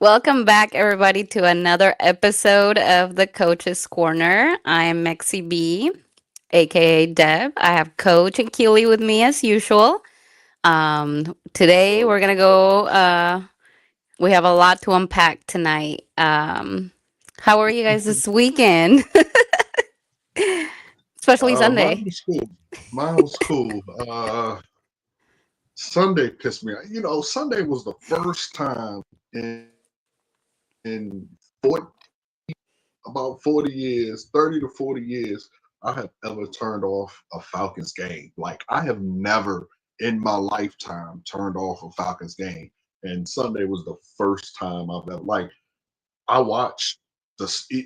Welcome back, everybody, to another episode of the Coach's Corner. I'm Mexi B, aka Deb. I have Coach and Keely with me as usual. Today we're gonna go. We have a lot to unpack tonight. How are you guys this weekend, especially Mine Sunday? was cool. Mine was cool. Sunday pissed me off. Sunday was the first time in 40, about 40 years, 30 to 40 years, I have ever turned off a Falcons game. Like, I have never in my lifetime turned off a Falcons game. And Sunday was the first time I've ever, like, I watched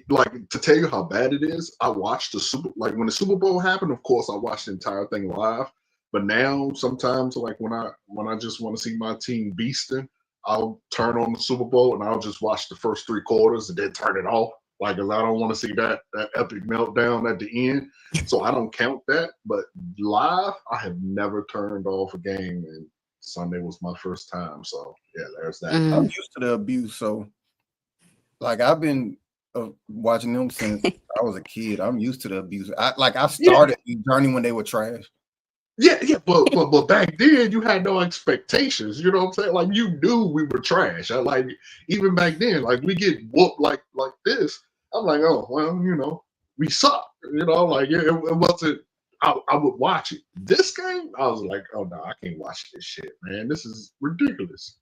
like, to tell you how bad it is. I watched like when the Super Bowl happened. Of course, I watched the entire thing live. But now, sometimes, like when I just want to see my team beasting, I'll turn on the Super Bowl and I'll just watch the first three quarters and then turn it off. Like, 'cause I don't want to see that epic meltdown at the end. So I don't count that. But live, I have never turned off a game, and Sunday was my first time. So yeah, there's that. I'm Mm. used to the abuse, so like I've been watching them since I was a kid. I'm used to the abuse. I Yeah, started the journey when they were trash. yeah, but back then you had no expectations. You know what I'm saying? Like, you knew we were trash. Like, even back then, like, we get whooped like this. I'm like, oh well, we suck. Like, it wasn't. I would watch it. This game, I was like, oh no, I can't watch this shit, man. This is ridiculous.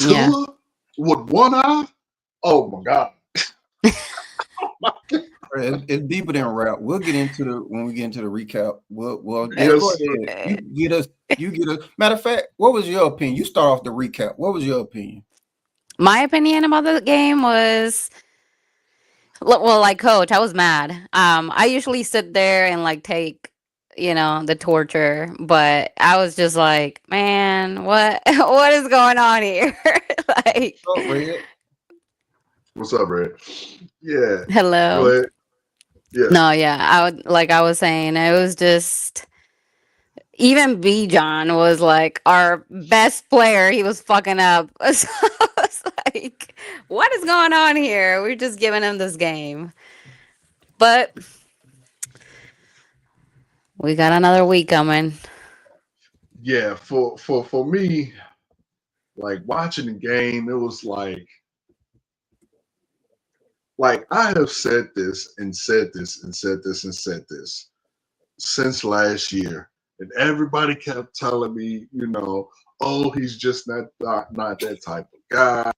Yeah. Tua with one eye. Oh my god. It's deeper than rap. We'll get into the when we get into the recap. Well, Deb, go Yes, ahead. You get us. Matter of fact, what was your opinion? You start off the recap. What was your opinion? My opinion about the game was well, like Coach, I was mad. I usually sit there and like take, the torture, but I was just like, man, what what is going on here? Like, Oh, Red. what's up, Red? Yeah, go hello. ahead. Yeah, No, yeah, I was saying, it was just even B John was like our best player. He was fucking up. So I was like, what is going on here? We're just giving him this game. But we got another week coming. yeah. For me, like, watching the game, it was like I have said this and said this and said this and said this since last year, and everybody kept telling me, oh, he's just not that type of guy.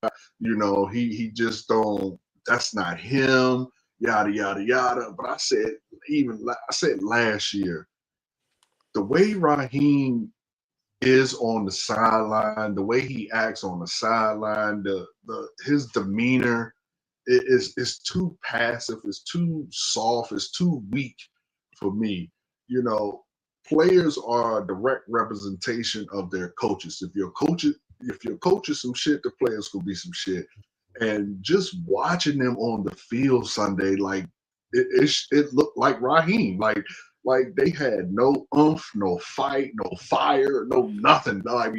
He just don't. That's not him. Yada yada yada. But I said last year, the way Raheem is on the sideline, the way he acts on the sideline, the his demeanor is too passive, it's too soft, it's too weak for me. You know, Players are a direct representation of their coaches. If your coach is some shit, the players will be some shit. And just watching them on the field Sunday, like, it looked like Raheem. Like they had no oomph, no fight, no fire, no nothing. Like,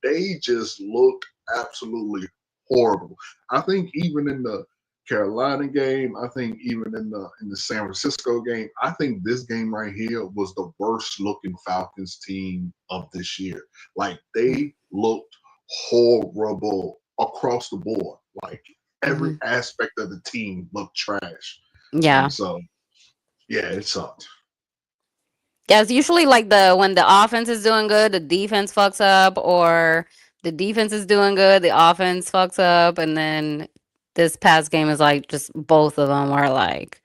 they just looked absolutely horrible. I think even in the Carolina game, I think even in the San Francisco game, I think this game right here was the worst looking Falcons team of this year. Like, they looked horrible across the board. Like, every Hmm. aspect of the team looked trash. And Yeah. so, yeah, it sucked. Yeah, it's usually like the when the offense is doing good, the defense fucks up, or the defense is doing good, the offense fucks up, and then this past game is like just both of them were like,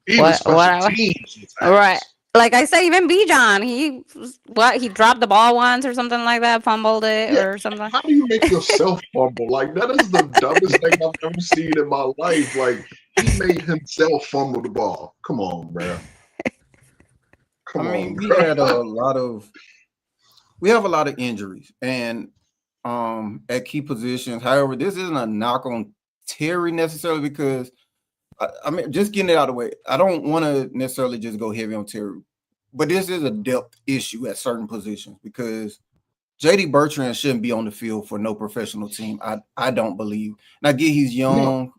Even what special are we? teams was Right. ass. Like I said, even Bijan, he dropped the ball once or something like that, fumbled it Yeah, or something. how do you make yourself fumble? Like, that is the dumbest thing I've ever seen in my life. Like, he made himself fumble the ball. Come on, bro. I Come on, mean, bro. we have a lot of injuries and at key positions. However, this isn't a knock on Terry necessarily because I mean, just getting it out of the way. I don't want to necessarily just go heavy on Terry, but this is a depth issue at certain positions because JD Bertrand shouldn't be on the field for no professional team. I don't believe. And I get he's young,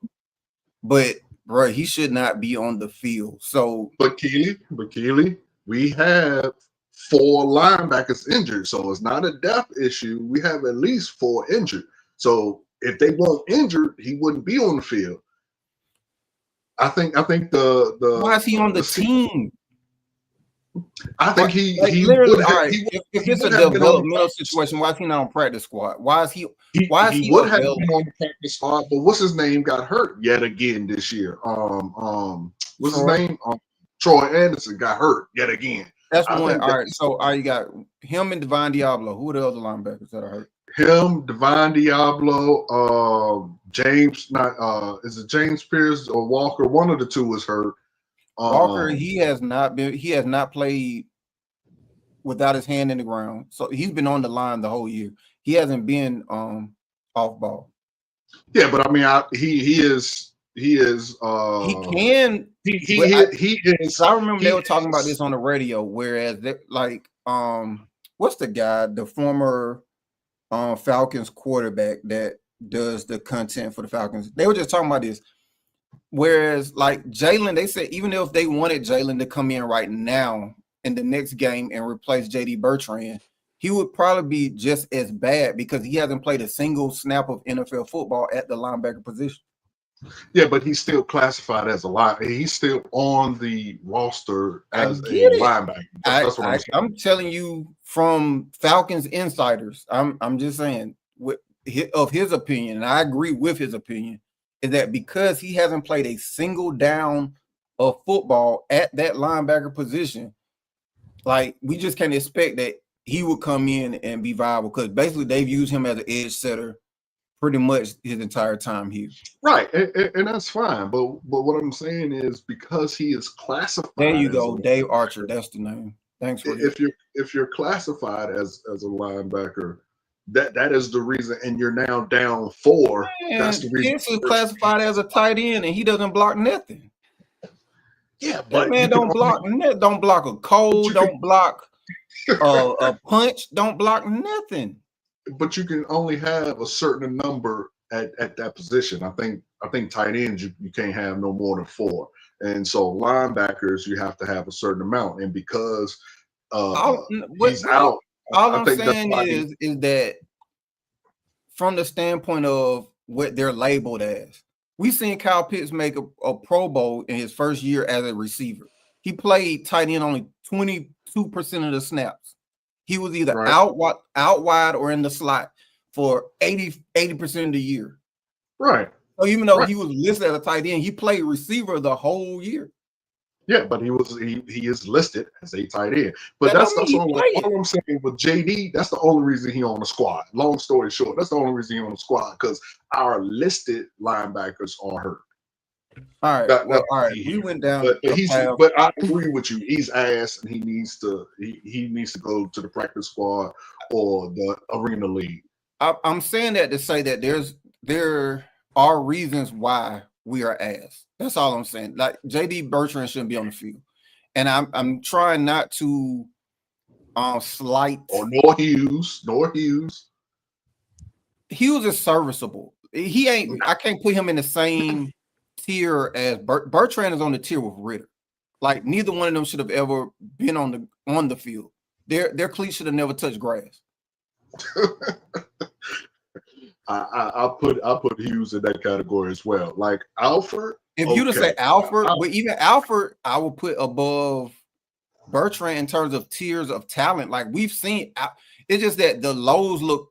but bro, he should not be on the field. So, but Keely, we have 4 linebackers injured, so it's not a depth issue. We have at least 4 injured. So if they weren't injured, he wouldn't be on the field. I think the why is he on the team? I think he literally. would All have, right, he would, if he it's a would have been on the developmental situation, why is he not on practice squad? Why is he? He He would have available? been on the practice squad, but what's his name got hurt yet again this year. What's his name? Troy Anderson got hurt yet again. That's I one. think All right, so you got him and Divine Diablo. Who are the other linebackers that are hurt? him, Divine Diablo, James, not is it James Pierce or Walker? One of the two is hurt. Walker, he has not played without his hand in the ground. So he's been on the line the whole year. He hasn't been off ball. Yeah, but I mean, he is he can he is. I remember they were talking about this on the radio, whereas what's the guy, the former Falcons quarterback that does the content for the Falcons? They were just talking about this. Whereas like Jalen, they said even if they wanted Jalen to come in right now in the next game and replace JD Bertrand, he would probably be just as bad because he hasn't played a single snap of NFL football at the linebacker position. Yeah, but he's still classified as a line. He's still on the roster as a linebacker. That's what I'm saying. I'm telling you from Falcons insiders. I'm just saying of his opinion, and I agree with his opinion, is that because he hasn't played a single down of football at that linebacker position, like we just can't expect that he would come in and be viable because basically they've used him as an edge setter pretty much his entire time here. Right, and that's fine. But what I'm saying is because he is classified. There you go, Dave Archer. That's the name. Thanks for if you're classified as a linebacker, that is the reason, and you're now down 4. Man, that's the reason. This is classified as a tight end, and he doesn't block nothing. Yeah, but that man don't block nothing. Don't block a cold. Don't block a punch. Don't block nothing. But you can only have a certain number at that position. I think tight ends you can't have no more than 4, and so linebackers you have to have a certain amount. And because he's out, all I'm saying is that from the standpoint of what they're labeled as, we've seen Kyle Pitts make a Pro Bowl in his first year as a receiver. He played tight end only 22% of the snaps. He was either out wide or in the slot for 80% of the year. Right. So even though he was listed as a tight end, he played receiver the whole year. Yeah, but he is listed as a tight end. But that's all I'm saying with JD. That's the only reason he's on the squad. Long story short, that's the only reason he's on the squad because our listed linebackers are hurt. All right. All right. We went down. But I agree with you. He's ass, and he needs to go to the practice squad or the arena league. I'm saying that to say that there are reasons why we are ass. That's all I'm saying. Like JD Bertrand shouldn't be on the field, and I'm trying not to slight nor Hughes. Hughes is serviceable. He ain't. I can't put him in the same tier as Bertrand is on the tier with Ritter. Like neither one of them should have ever been on the field. Their cleats should have never touched grass. I put Hughes in that category as well. Like Alford. If you to say Alford, but even Alford, I would put above Bertrand in terms of tiers of talent. Like we've seen, it's just that the lows look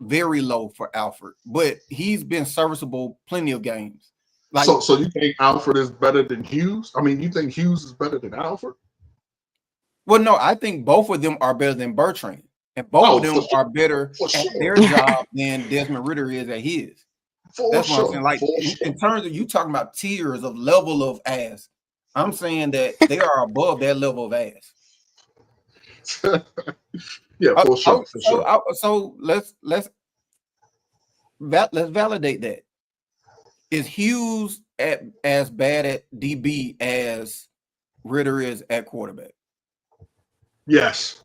very low for Alford, but he's been serviceable plenty of games. Like, so you think Alford is better than Hughes? I mean, you think Hughes is better than Alford? Well, no, I think both of them are better than Bertrand. And both of them are better at their job than Desmond Ritter is at his. That's what I'm saying. Like in terms of you talking about tiers of level of ass, I'm saying that they are above that level of ass. Yeah, for sure. So let's validate that. Is Hughes as bad at DB as Ritter is at quarterback? Yes.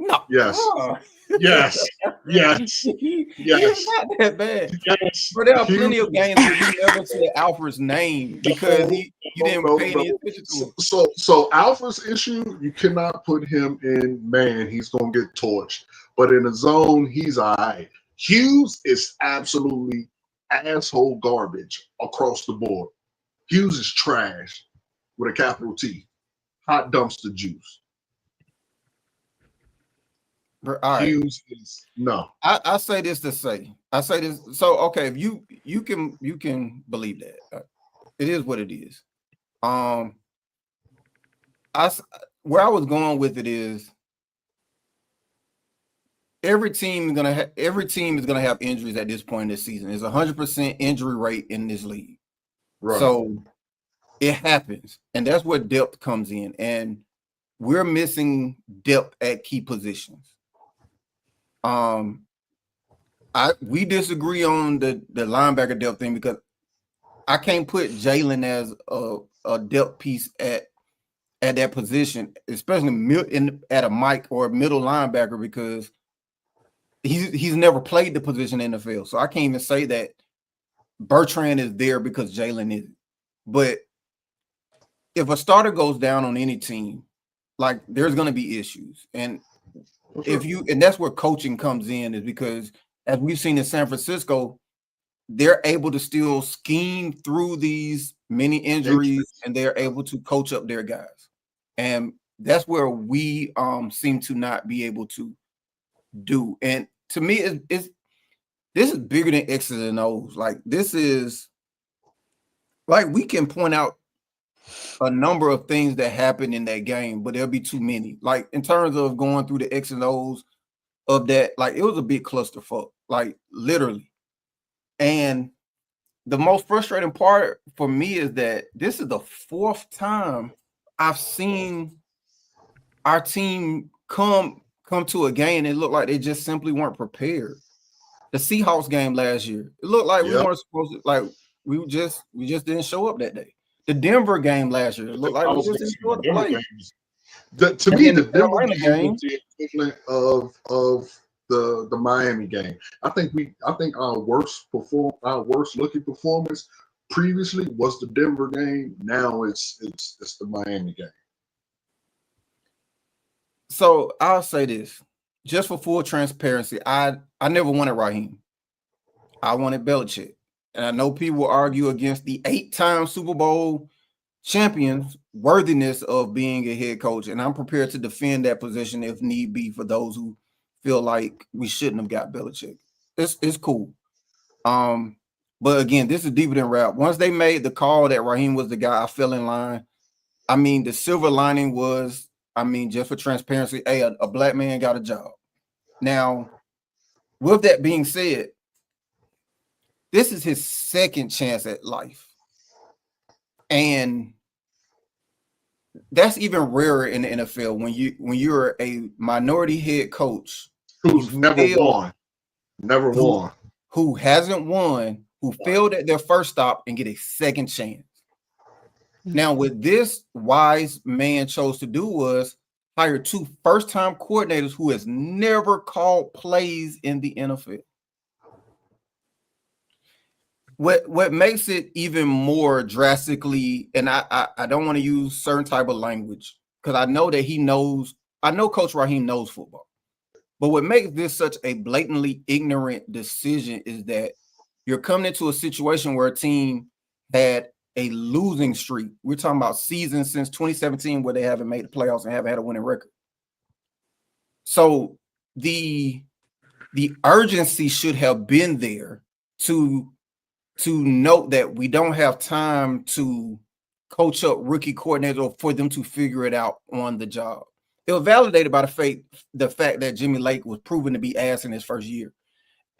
No. Yes. Oh. Yes. Yes. He Yes. is not that bad. Yes. But there are plenty Hughes- of games where you never said Alfred's name because you didn't pay any attention to him. So Alpha's issue, you cannot put him in man. He's gonna get torched. But in the zone, he's all right. Hughes is absolutely asshole garbage across the board. Hughes is trash with a capital T. Hot dumpster juice. All right. Hughes is no. I say this to say. I say this. So okay, if you can believe that. It is what it is. Where I was going with it is every team is gonna have injuries at this point in this season. There's 100% injury rate in this league. Right. So it happens, and that's where depth comes in, and we're missing depth at key positions. We disagree on the linebacker depth thing because I can't put Jalen as a depth piece at that position, especially at a Mike or a middle linebacker, because he's never played the position in the field. So I can't even say that Bertrand is there because Jalen isn't. But if a starter goes down on any team, like there's going to be issues, and and that's where coaching comes in, is because as we've seen in San Francisco, they're able to still scheme through these many injuries and they're able to coach up their guys. And that's where we seem to not be able to do. And to me, this is bigger than X's and O's. Like this is like we can point out a number of things that happened in that game, but there'll be too many. Like in terms of going through the X's and O's of that, like it was a big clusterfuck, like literally. And the most frustrating part for me is that this is the fourth time I've seen our team come to a game and it looked like they just simply weren't prepared. The Seahawks game last year, it looked like we weren't supposed to, like we just didn't show up that day. The Denver game last year, it looked like we just didn't show up to play. To me, the Denver game was the equivalent of the Miami game. I think our worst looking performance previously was the Denver game. Now it's the Miami game. So I'll say this, just for full transparency, I never wanted Raheem. I wanted Belichick. And I know people will argue against the 8-time Super Bowl champions' worthiness of being a head coach. And I'm prepared to defend that position if need be for those who feel like we shouldn't have got Belichick. It's cool. But again, this is deeper than rap. Once they made the call that Raheem was the guy, I fell in line. I mean, the silver lining was, just for transparency, a black man got a job. Now, with that being said, this is his second chance at life. And that's even rarer in the NFL when you're a minority head coach who's never won, who hasn't won, who failed at their first stop and get a second chance. Now, what this wise man chose to do was hire 2 first-time coordinators who has never called plays in the NFL. What makes it even more drastically, and I don't want to use certain type of language because I know Coach Raheem knows football. But what makes this such a blatantly ignorant decision is that you're coming into a situation where a team had a losing streak. We're talking about seasons since 2017 where they haven't made the playoffs and haven't had a winning record. So the urgency should have been there to note that we don't have time to coach up rookie coordinators or for them to figure it out on the job. It was validated by the fact that Jimmy Lake was proven to be ass in his first year.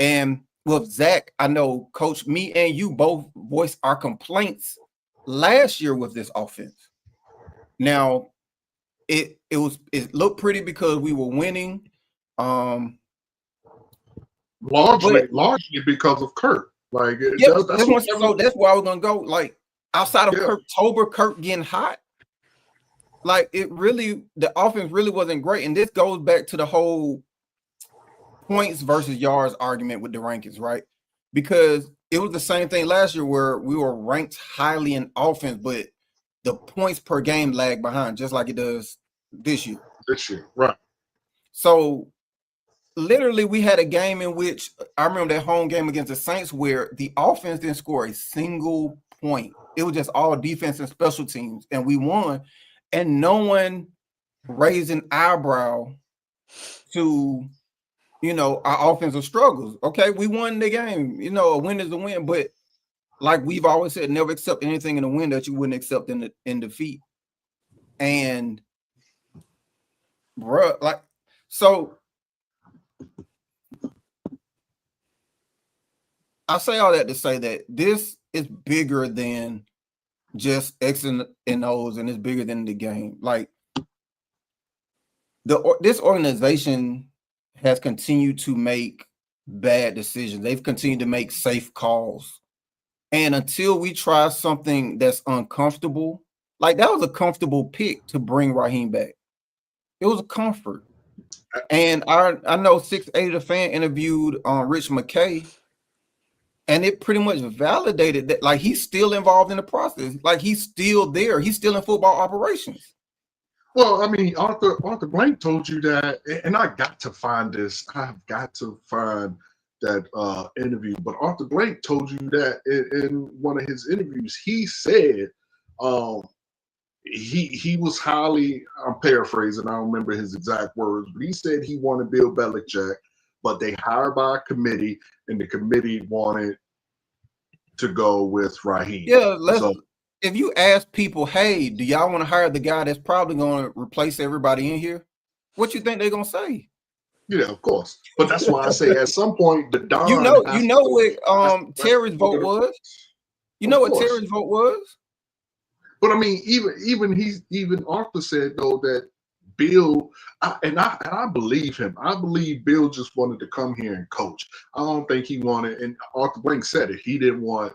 And with Zach, I know, Coach, me and you both voiced our complaints last year with this offense. Now, it looked pretty because we were winning. Largely because of Kirk. Like, that's where I was gonna go. Like outside of Kirk getting hot, like the offense really wasn't great. And this goes back to the whole points versus yards argument with the rankings, right? Because it was the same thing last year where we were ranked highly in offense, but the points per game lagged behind, just like it does this year. Right. So literally we had a game in which I remember that home game against the Saints where the offense didn't score a single point. It was just all defense and special teams, and we won. And no one raised an eyebrow to, our offensive struggles. Okay, we won the game. A win is a win, but like we've always said, never accept anything in a win that you wouldn't accept in defeat. And bruh, so I say all that to say that this is bigger than just X and O's, and it's bigger than the game. Like this organization has continued to make bad decisions. They've continued to make safe calls. And until we try something that's uncomfortable, like that was a comfortable pick to bring Raheem back. It was a comfort. And I know 680 the fan interviewed Rich McKay, and it pretty much validated that, like, he's still involved in the process. Like, he's still there. He's still in football operations. Well, I mean, Arthur Blank told you that, and I got to find this. I've got to find that interview. But Arthur Blank told you that in one of his interviews. He said he was highly, I'm paraphrasing, I don't remember his exact words, but he said he wanted Bill Belichick, but they hired by a committee, and the committee wanted to go with Raheem. Yeah, if you ask people, hey, do y'all want to hire the guy that's probably going to replace everybody in here? What you think they're going to say? Yeah, of course. But that's why I say at some point the Don. You know what Terry's vote was? You know what Terry's vote was? But I mean, even Arthur said though that Bill, I believe him. I believe Bill just wanted to come here and coach. I don't think he wanted, and Arthur Blank said it. He didn't want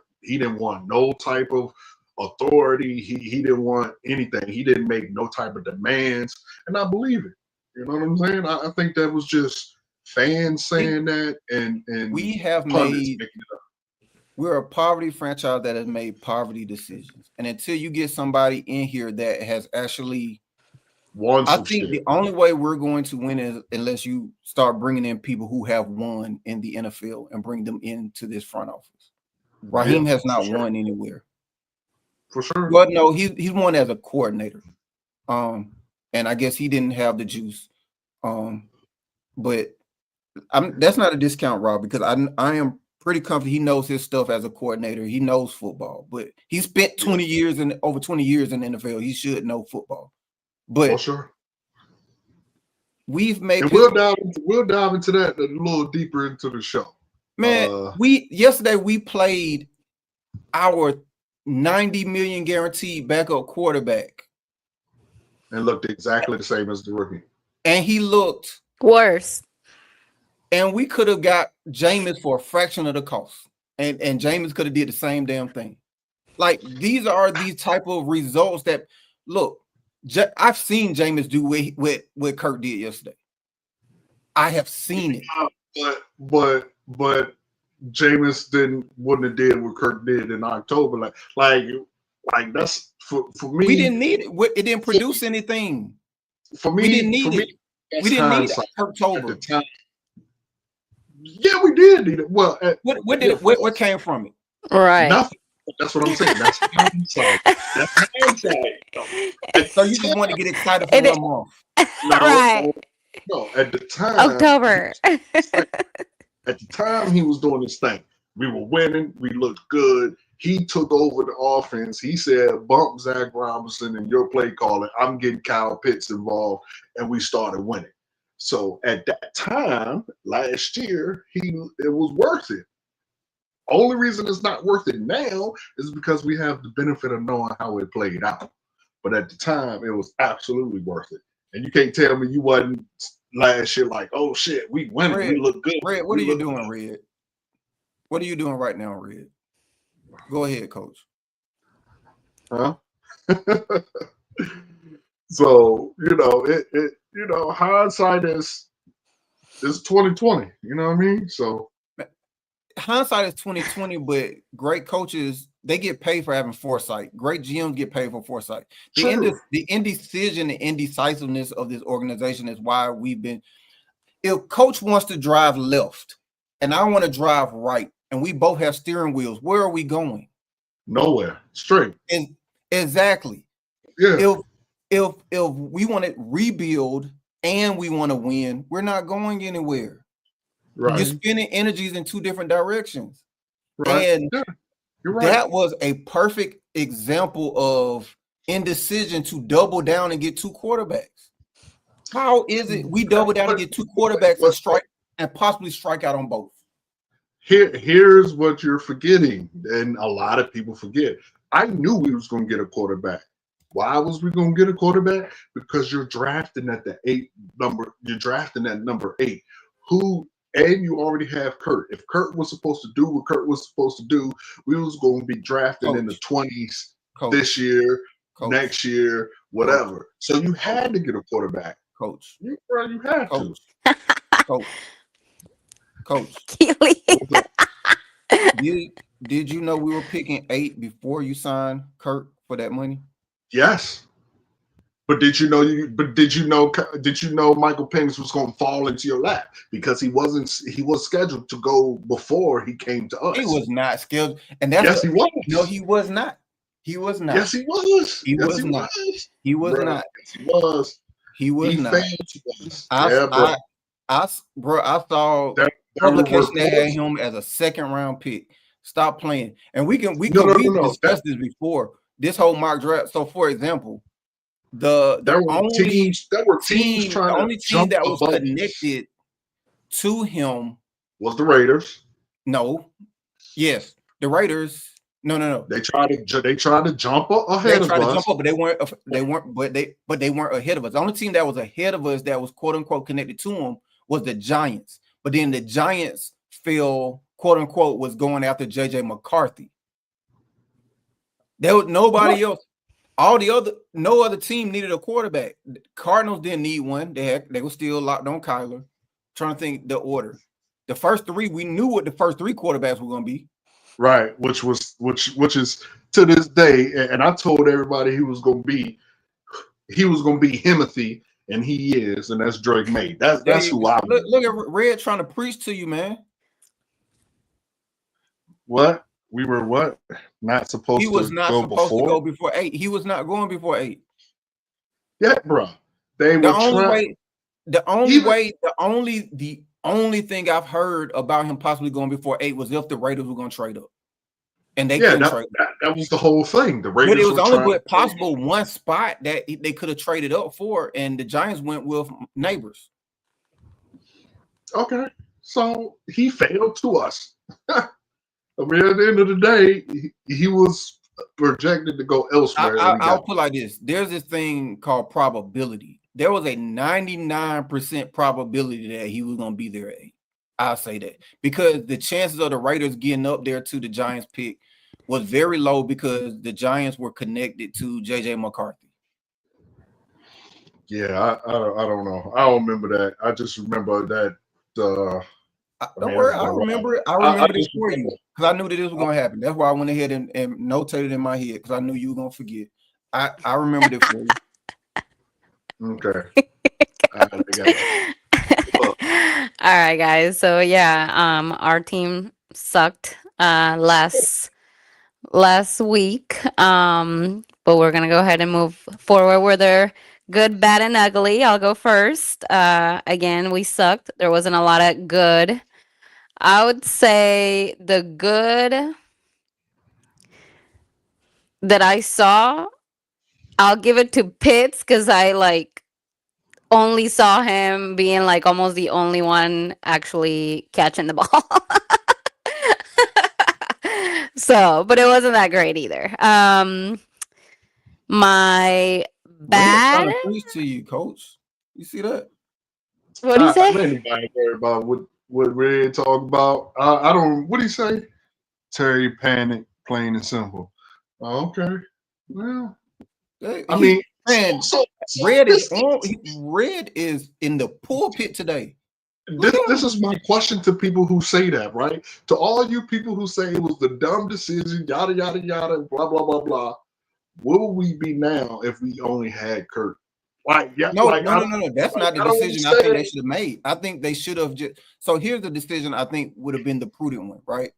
no type of authority. He didn't want anything. He didn't make no type of demands, and I believe it. You know what I'm saying? I think that was just fans saying that, and we have we're a poverty franchise that has made poverty decisions, and until you get somebody in here that has actually won, I think the only way we're going to win is unless you start bringing in people who have won in the NFL and bring them into this front office. Raheem has not won anywhere. For sure. Well, no, he's won as a coordinator. And I guess he didn't have the juice. But that's not a discount, Rob, because I am pretty confident he knows his stuff as a coordinator. He knows football, but he spent over 20 years in the NFL. He should know football. But for sure. We've made we'll dive into that a little deeper into the show. Man, yesterday we played our 90 million guaranteed backup quarterback. And looked exactly the same as the rookie. And he looked worse. And we could have got Jameis for a fraction of the cost. And Jameis could have did the same damn thing. Like, these are these type of results that, look, I've seen Jameis do what Kirk did yesterday. I have seen it. But Jameis wouldn't have did what Kirk did in October. Like that's for me. We didn't need it. It didn't produce anything. For me, we didn't need it. We didn't need October. Yeah, we did need it. Well, what came from it? Right. Nothing. That's what I'm saying. That's hindsight. That's hindsight. So you just want to get excited for 1 month. Right. No, at the time. October. At the time he was doing this thing. We were winning. We looked good. He took over the offense. He said, bump Zach Robinson and your play calling. I'm getting Kyle Pitts involved. And we started winning. So at that time, last year, it was worth it. Only reason it's not worth it now is because we have the benefit of knowing how it played out. But at the time, it was absolutely worth it. And you can't tell me you wasn't last year like, oh shit, we winning. We look good. Red, what are you doing, Red? What are you doing right now, Red? Go ahead, Coach. Huh? So hindsight is 2020. You know what I mean? So hindsight is 2020, but great coaches, they get paid for having foresight. Great GMs get paid for foresight. The indecision and indecisiveness of this organization is why we've been. If coach wants to drive left and I want to drive right, and we both have steering wheels, where are we going? Nowhere. Straight. And exactly. Yeah. If we want to rebuild and we want to win, we're not going anywhere. Right. You're spending energies in two different directions. Right. And you're right. That was a perfect example of indecision to double down and get two quarterbacks. How is it we double down and get two quarterbacks and strike and possibly strike out on both? Here's what you're forgetting, and a lot of people forget. I knew we was going to get a quarterback. Why was we going to get a quarterback? Because you're drafting at the 8 number. You're drafting at number 8. And you already have Kurt. If Kurt was supposed to do what Kurt was supposed to do, we was going to be drafting in the 20s this year, next year, whatever. So you had to get a quarterback. Coach. You had to. Coach. Keely. Did you know we were picking 8 before you signed Kurt for that money? Yes. But did you know Michael Penix was going to fall into your lap because he was scheduled to go before he came to us. He was not scheduled. And that's he was. No, he was not. He was not. Yes, he was. He was not. He was not. Yes, he was. He was not. I saw publication that had him as a 2nd-round pick. Stop playing. And we discussed this before. This whole mock draft. So, for example, the only team that was connected to him was the Raiders. No. Yes, the Raiders. No. They tried to jump up ahead of us. But they weren't ahead of us. The only team that was ahead of us that was quote unquote connected to them was the Giants. But then the Giants quote unquote was going after JJ McCarthy. There was nobody else. No other team needed a quarterback. The Cardinals didn't need one. They were still locked on Kyler. Trying to think the order. The first 3, we knew what the first 3 quarterbacks were going to be. Right, which is to this day, and I told everybody he was gonna be Himothy, and he is, and that's Drake May. That's who I look at Red trying to preach to you, man. What? We were what? Not supposed to go before? He was not supposed to go before 8. He was not going before 8. Yeah, bro. The only thing I've heard about him possibly going before 8 was if the Raiders were going to trade up. And they couldn't trade up. That was the whole thing. The Raiders, but it was only possible one spot that they could have traded up for, and the Giants went with Neighbors. Okay. So he failed to us. I mean, at the end of the day, he was projected to go elsewhere. I'll put it like this. There's this thing called probability. There was a 99% probability that he was going to be there at 8. I'll say that. Because the chances of the Raiders getting up there to the Giants pick was very low because the Giants were connected to JJ McCarthy. Yeah, I don't know. I don't remember that. I just remember that. Don't worry, I remember it. I remember this for you because I knew that this was going to happen. That's why I went ahead and notated in my head because I knew you were going to forget. I remember this for you. Okay. All right, guys. So yeah, our team sucked last week. But we're gonna go ahead and move forward with our good, bad, and ugly. I'll go first. Again, we sucked. There wasn't a lot of good. I would say the good that I saw, I'll give it to Pitts because I only saw him being almost the only one actually catching the ball. So, but it wasn't that great either. My bad. To you, Coach. You see that? What do you say? Anybody worry about what Red talk about? I don't. What do you say? Terry panic, plain and simple. Oh, okay. Well, Man, So Red is this, on. Red is in the pulpit today. this is my question to people who say that, right? To all you people who say it was the dumb decision, yada yada yada, blah blah blah blah. Where would we be now if we only had Kurt? Like, yeah, No. like That's not the I don't decision I think they understand. should have made. I think they should have just. So here's the decision I think would have been the prudent one, right?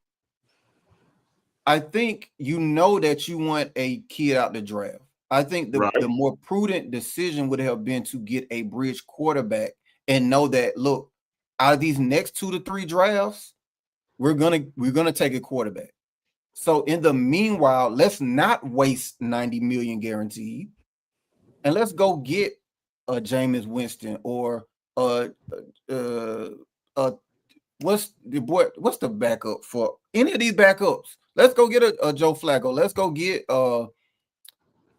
I think you know that you want a kid out the draft. I think the Right. more prudent decision would have been to get a bridge quarterback and know that, look, out of these next 2 to 3 drafts, we're gonna take a quarterback. So in the meanwhile, let's not waste 90 million guaranteed, and let's go get a Jameis Winston or what's the backup for any of these backups? Let's go get a Joe Flacco. Let's go get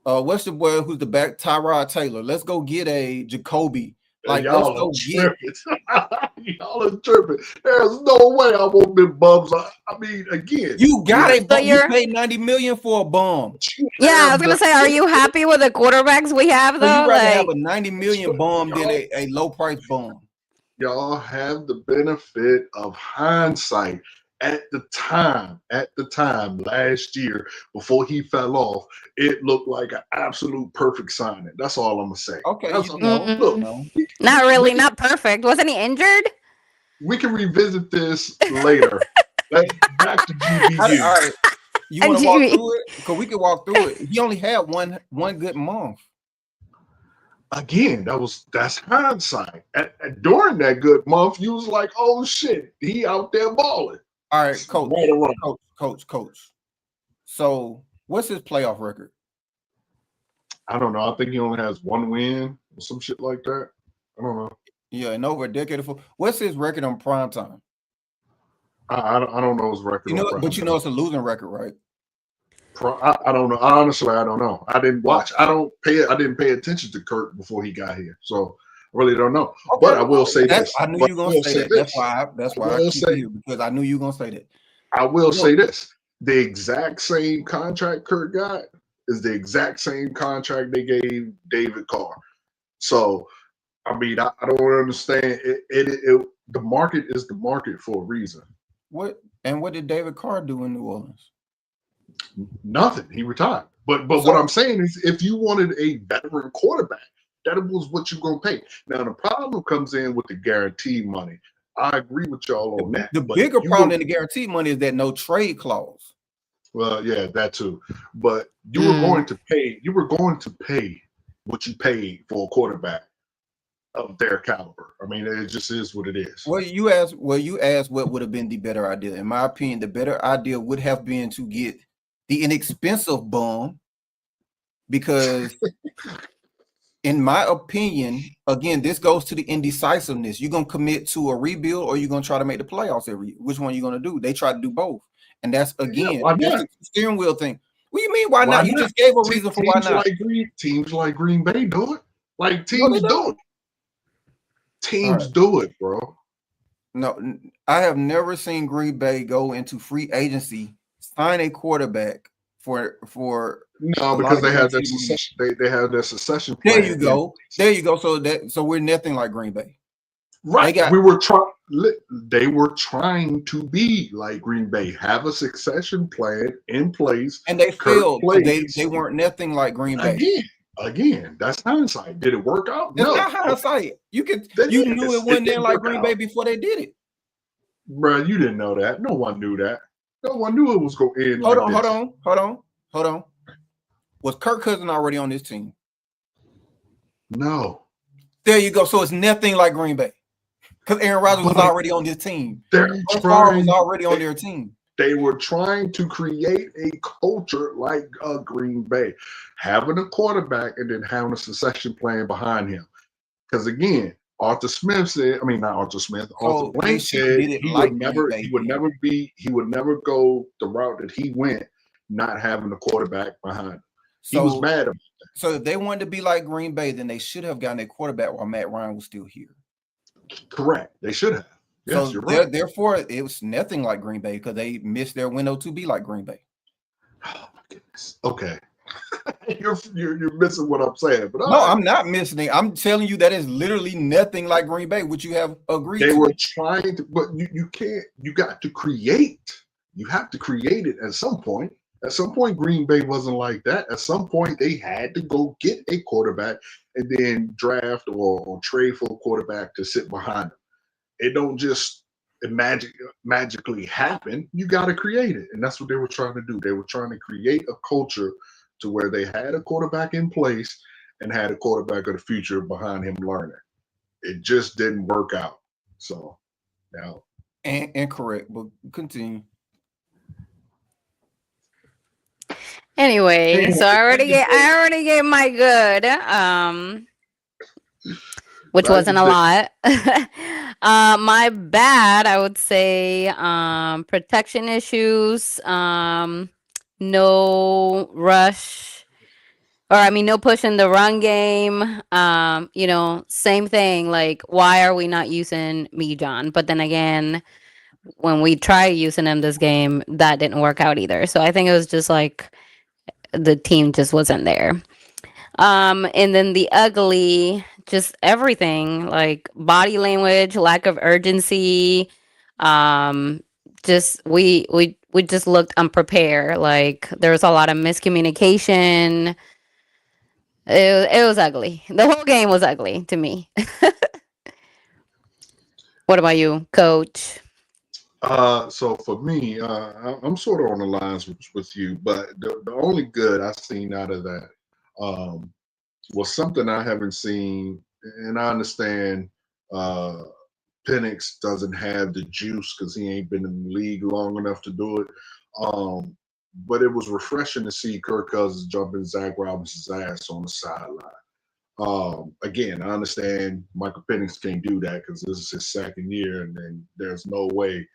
what's the boy who's the back? Tyrod Taylor. Let's go get a Jacoby. Like, let's Y'all go are get. tripping. Y'all are tripping. There's no way I won't be bums. I mean, again, You got a So bum. You you're- paid 90 million for a bum. Yeah, I was gonna say, are you happy with the quarterbacks we have So though? you rather have Like, a 90 million bum than a low price bum. Y'all have the benefit of hindsight. At the time last year, before he fell off, it looked like an absolute perfect signing. That's all I'm gonna say. Okay, That's you all. know, Look, no. not really, we- not perfect. Wasn't he injured? we can revisit this later. Let's back to GBU. All right, you And want to walk Jimmy. through it? Because we can walk through it. He only had one good month. Again, that's hindsight. During that good month, you was like, "Oh shit, he out there balling." All right, coach, Right or wrong. coach. So, what's his playoff record? I don't know. I think he only has one win or some shit like that. I don't know. Yeah, and over a decade of what's his record on prime time? I don't know his record. You know, on but you know it's a losing record, right? I don't know. Honestly, I don't know. I didn't watch. I didn't pay attention to Kurt before he got here, so I really don't know. Okay, But I will say this. I knew But you were I gonna will say that. this. That's why I will keep say- you, because I knew you were gonna say that. I will No. say this: the exact same contract Kurt got is the exact same contract they gave David Carr. So, I mean, I don't understand. The market is the market for a reason. What did David Carr do in New Orleans? Nothing. He retired. But So- what I'm saying is, if you wanted a veteran quarterback, that was what you're gonna pay. Now the problem comes in with the guaranteed money. I agree with y'all on that. The but bigger you problem were- in the guaranteed money is that no trade clause. Well, yeah, that too. But you were going to pay. You were going to pay what you paid for a quarterback of their caliber. I mean, it just is what it is. Well, you asked what would have been the better idea. In my opinion, the better idea would have been to get the inexpensive bum, because in my opinion, again, this goes to the indecisiveness. You're gonna commit to a rebuild or you're gonna try to make the playoffs every year. Which one are you gonna do? They try to do both. And that's again, why that's not? the steering wheel thing. What do you mean why Why not? You not? just gave a reason for why Teams not. teams like Green Bay do it. Like No, teams they do don't. it. Teams do it, bro. No, I have never seen Green Bay go into free agency, sign a quarterback for No, a because lot they of have their guaranteed money. succession. They have their succession plan. There you go. There you go. So we're nothing like Green Bay. Right. They got- we were trying. They were trying to be like Green Bay, have a succession plan in place. And they Kirk failed. plays. They weren't nothing like Green Bay. Again, that's hindsight. Did it work out? It's No, not hindsight. You Then knew yes, it wasn't it in like worked Green out. Bay before they did it. bro. You didn't know that. No one knew that. No one knew it was going to end. Hold like on. this. Was Kirk Cousins already on this team? No, There you go. So it's nothing like Green Bay. Because Aaron Rodgers was But- already on this team. they're Brett Favre trying. was already on their team. They were trying to create a culture like Green Bay, having a quarterback and then having a succession plan behind him. Because again, Arthur Smith said, I mean not Arthur Smith, Arthur they Blank should said did it he like would Green never, Bay he would did. never be, he would never go the route that he went, not having a quarterback behind him. He was So, mad about so if they wanted to be like Green Bay, then they should have gotten a quarterback while Matt Ryan was still here. it. Correct. They should have. Yes, So you're right. therefore, it was nothing like Green Bay because they missed their window to be like Green Bay. Oh my goodness. Okay. You're missing what I'm saying. But all No, right. I'm not missing it. I'm telling you that is literally nothing like Green Bay, which you have agreed They to. were trying to, but you can't. You got to create. You have to create it at some point. At some point, Green Bay wasn't like that. At some point, they had to go get a quarterback and then draft or trade for a quarterback to sit behind them. It don't just magically happen. You got to create it, and that's what they were trying to do. They were trying to create a culture to where they had a quarterback in place and had a quarterback of the future behind him learning. It just didn't work out. So now, And correct, but continue. Anyway, so I already gave my good, which Right, wasn't a lot. My bad, I would say, protection issues, no rush, or I mean, no push in the run game. Same thing. Like, why are we not using John? But then again, when we tried using him this game, that didn't work out either. So I think it was just like the team just wasn't there. And then the ugly, just everything like body language, lack of urgency. Um, just we just looked unprepared. Like there was a lot of miscommunication. It was ugly. The whole game was ugly to me. What about you, Coach? so for me, I'm sort of on the lines with you, but the only good I've seen out of that um, was something I haven't seen, and I understand uh, Penix doesn't have the juice because he ain't been in the league long enough to do it. Um, but it was refreshing to see Kirk Cousins jumping Zach Robinson's ass on the sideline. Again, I understand Michael Penix can't do that because this is his second year, and then there's no way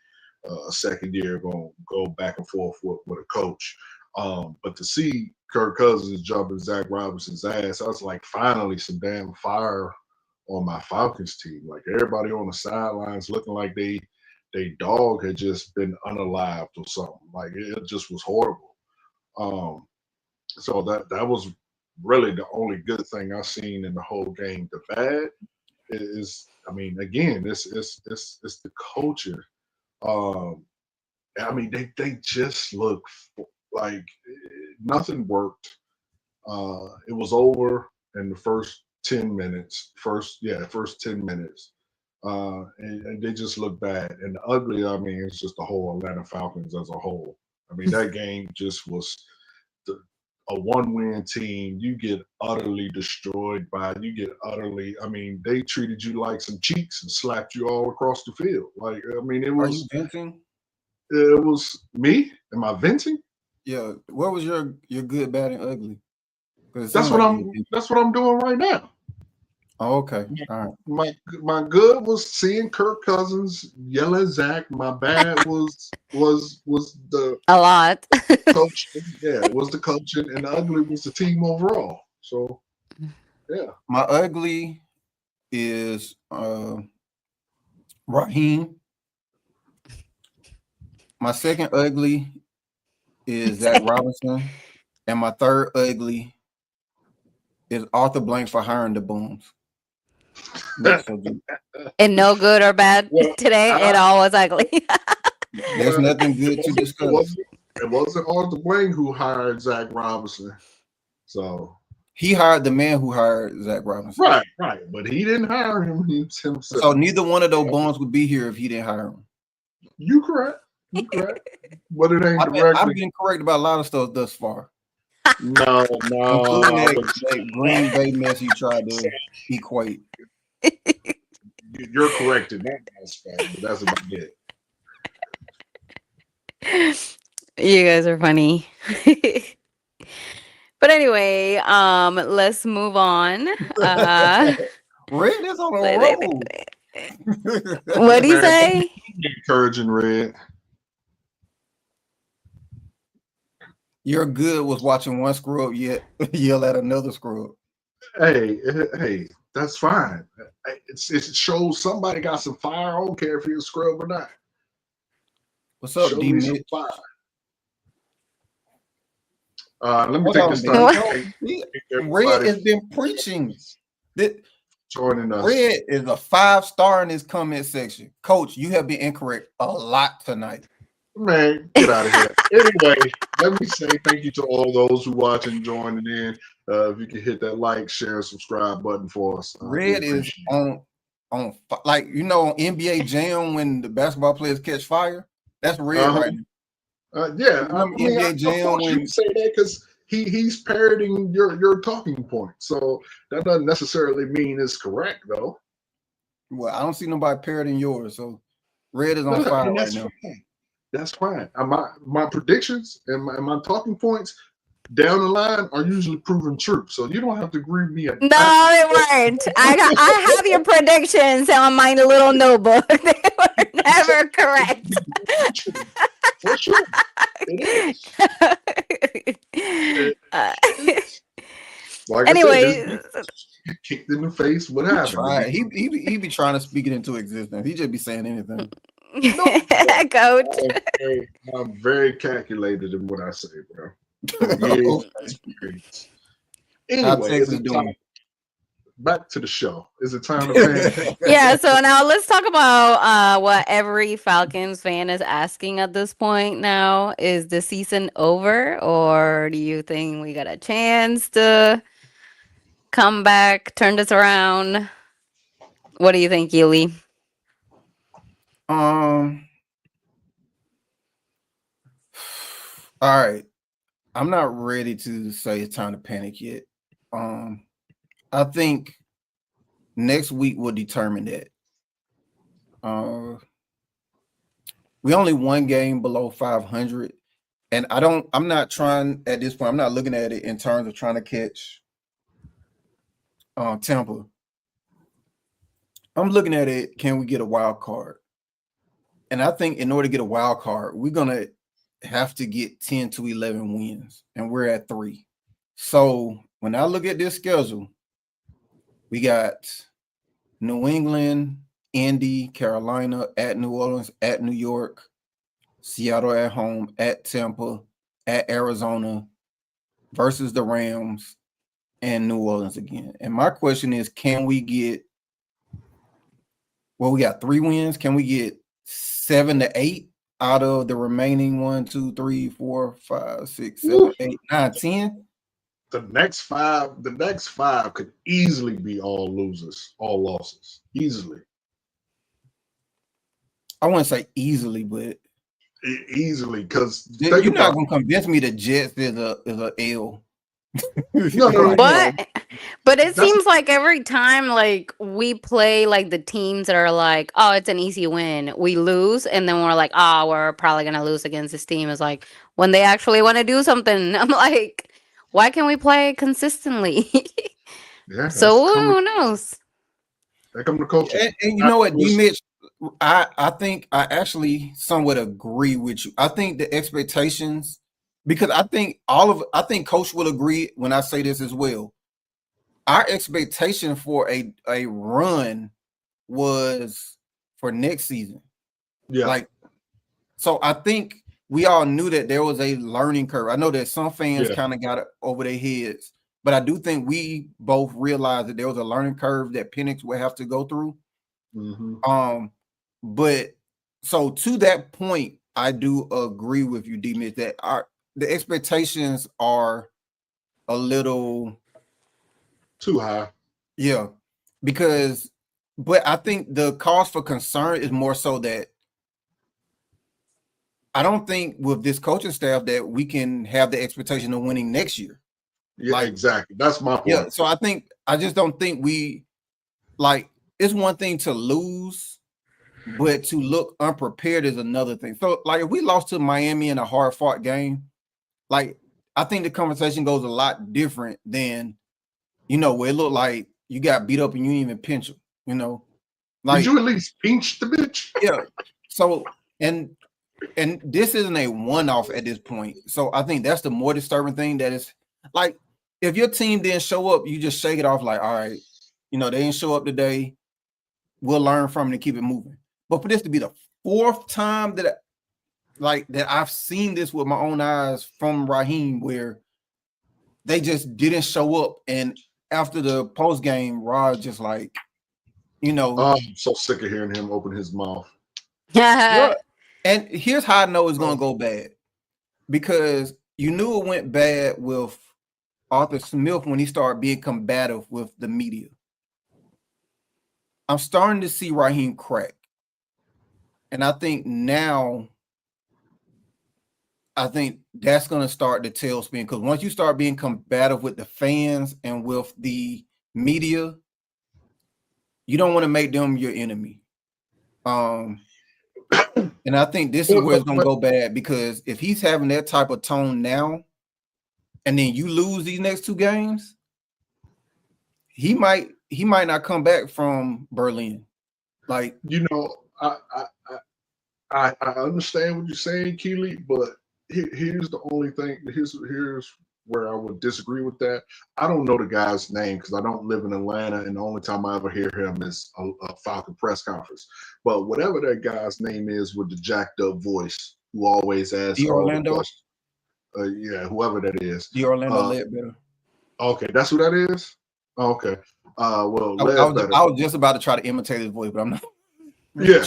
a second year going to go back and forth with a coach. But to see Kirk Cousins jumping Zach Robinson's ass, I was like, finally, some damn fire on my Falcons team. Like everybody on the sidelines looking like they dog had just been unalived or something. Like it just was horrible. Um, so that was really the only good thing I've seen in the whole game. The bad is, I mean, again, it's the culture. Um, I mean, they just look like nothing worked. It was over in the first 10 minutes. First 10 minutes. And they just look bad. And the ugly, I mean, it's just the whole Atlanta Falcons as a whole. I mean, that game just was a one-win team. You get utterly destroyed by. You get utterly. I mean, they treated you like some cheeks and slapped you all across the field. Like, I mean, Are you venting? it was me. Am I venting? Yeah. What was your good, bad, and ugly? That's what I'm doing right now. Oh, okay. All right. My good was seeing Kirk Cousins yell at Zach. My bad was the A lot. coaching. Yeah, it was the coaching, and the ugly was the team overall. So yeah. My ugly is Raheem. My second ugly is Zach Robinson. And my third ugly is Arthur Blank for hiring the Booms. And no good or bad today. It all was ugly. There's nothing good to discuss. It wasn't Arthur Blank who hired Zach Robinson. So he hired the man who hired Zach Robinson. Right. But he didn't hire him himself. So neither one of those bums would be here if he didn't hire him. You correct. But it ain't directly. I've been correct about a lot of stuff thus far. No. Including that Green Bay mess you tried to equate. You're correct in that aspect, but that's about it. You guys are funny. But anyway, let's move on. Red is on a roll. What do you say? Encouraging Red. Your good was watching one scrub yet yell at another scrub. Hey, that's fine. It shows somebody got some fire. I don't care if you're a scrub or not. What's up, D Mitch? Let me Hold take on, this man. time. What? to thank Red everybody has been preaching. That joining us. Red is a 5-star in his comment section. Coach, you have been incorrect a lot tonight. Man, get out of here. Anyway, let me say thank you to all those who watch and joining in. If you can hit that like, share, and subscribe button for us. We Red is appreciate it. on like on NBA Jam when the basketball players catch fire. That's Red Uh-huh. right now. Yeah, Remember I mean, NBA of Jam course you when can say that because he's parroting your talking point. So that doesn't necessarily mean it's correct, though. well, I don't see nobody parroting yours, so Red is on fire And right that's now. fine. That's fine. My predictions and my talking points down the line are usually proven true. So you don't have to agree with me. No, they weren't. I have your predictions on my little notebook. They were never correct. For sure. It is. Uh, Like I said, anyway, this kicked in the face. What He happened? tried. He be trying to speak it into existence. He just be saying anything. Coach. I'm very calculated in what I say, bro. Years experience. How Anyway, Texas doing? back to the show. Is it time to panic? Yeah, so now let's talk about what every Falcons fan is asking at this point now. Is the season over, or do you think we got a chance to come back, turn this around? What do you think, Yuli? All right. I'm not ready to say it's time to panic yet. I think next week will determine that. We only one game below 500, and I'm not trying at this point. I'm not looking at it in terms of trying to catch Tampa. I'm looking at it. Can we get a wild card? And I think in order to get a wild card, we're gonna have to get 10 to 11 wins, and we're at 3. So when I look at this schedule, we got New England, Indy, Carolina, at New Orleans, at New York, Seattle at home, at Tampa, at Arizona, versus the Rams, and New Orleans again. And my question is, can we get, well, we got 3 wins. Can we get 7 to 8 out of the remaining 1, 2, 3, 4, 5, 6, 7, 8, 9, 10? The next five could easily be all losers, all losses. Easily. I wouldn't say easily, but Easily, because you're not gonna convince me the Jets is a L. No. But it seems like every time like we play like the teams that are like, oh, it's an easy win, we lose, and then we're like, oh, we're probably gonna lose against this team. Is like when they actually want to do something, I'm like, why can't we play consistently? Yeah. So who knows? There come the coach. And you know what, D-Mitch, I think I actually somewhat agree with you. I think the expectations, because I think Coach will agree when I say this as well. Our expectation for a run was for next season. Yeah. Like, so I think we all knew that there was a learning curve. I know that some fans kind of got it over their heads, but I do think we both realized that there was a learning curve that Penix would have to go through. Mm-hmm. But so to that point, I do agree with you, D-Mitch, that the expectations are a little too high. Yeah, but I think the cause for concern is more so that I don't think with this coaching staff that we can have the expectation of winning next year. Yeah, exactly. That's my point. Yeah, so I just don't think we it's one thing to lose, but to look unprepared is another thing. So, like, if we lost to Miami in a hard-fought game, like, I think the conversation goes a lot different than, where it looked like you got beat up and you didn't even pinch them, Like, did you at least pinch the bitch? Yeah. So, and this isn't a one-off at this point. So, I think that's the more disturbing thing, that is, like, if your team didn't show up, you just shake it off like, all right, they didn't show up today. We'll learn from it and keep it moving. But for this to be the 4th time that I've seen this with my own eyes from Raheem, where they just didn't show up. And after the post game, Rod just like, you know, I'm so sick of hearing him open his mouth. well, and here's how I know it's gonna go bad. Because you knew it went bad with Arthur Smith when he started being combative with the media. I'm starting to see Raheem crack. And I think now, that's going to start the tailspin, because once you start being combative with the fans and with the media, you don't want to make them your enemy. And I think this is where it's going to go bad, because if he's having that type of tone now, and then you lose these next 2 games, he might not come back from Berlin. Like, you know, I understand what you're saying, Keely, but here's the only thing. Here's where I would disagree with that. I don't know the guy's name because I don't live in Atlanta, and the only time I ever hear him is a Falcon press conference. But whatever that guy's name is with the jacked up voice, who always asks all the questions. Yeah, whoever that is. The Orlando Ledbetter. Okay, that's who that is? Okay. Well, I was just about to try to imitate his voice, but I'm not. Yeah.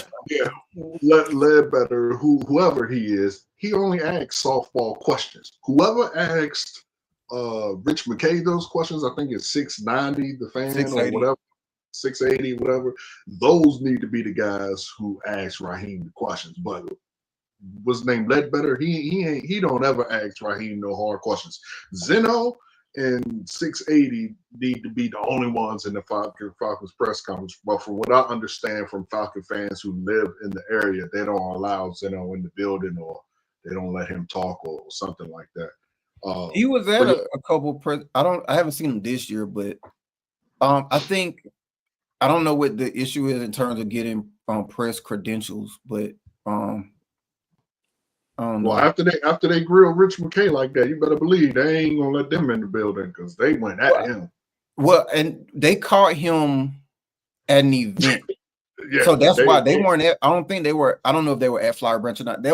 Ledbetter, whoever he is, he only asks softball questions. Whoever asked Rich McKay those questions, I think it's 690, the fan, or whatever, 680, whatever. Those need to be the guys who ask Raheem the questions. But what's named Ledbetter, he don't ever ask Raheem no hard questions. Zeno and 680 need to be the only ones in the Falcons press conference. But from what I understand from Falcon fans who live in the area, they don't allow Zeno in the building, or they don't let him talk, or something like that. He was at a couple. I haven't seen him this year, but I think, I don't know what the issue is in terms of getting press credentials, but well, after they grill Rich McKay like that, you better believe they ain't gonna let them in the building, because they went at him. Well, and they caught him at an event. Yeah, so that's why they weren't at, I don't think they were. I don't know if they were at Flower Branch or not.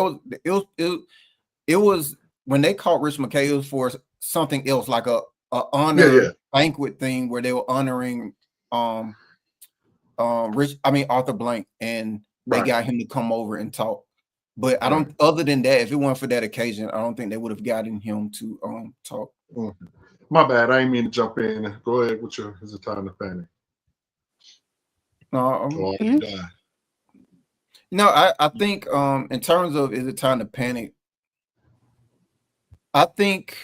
It was when they caught Rich McKay, it was for something else, like a honor banquet thing where they were honoring Arthur Blank, and they got him to come over and talk. But I don't. Other than that, if it weren't for that occasion, I don't think they would have gotten him to talk. My bad. I didn't mean to jump in. Go ahead with your. Is it time to panic? No, I think in terms of is it time to panic, I think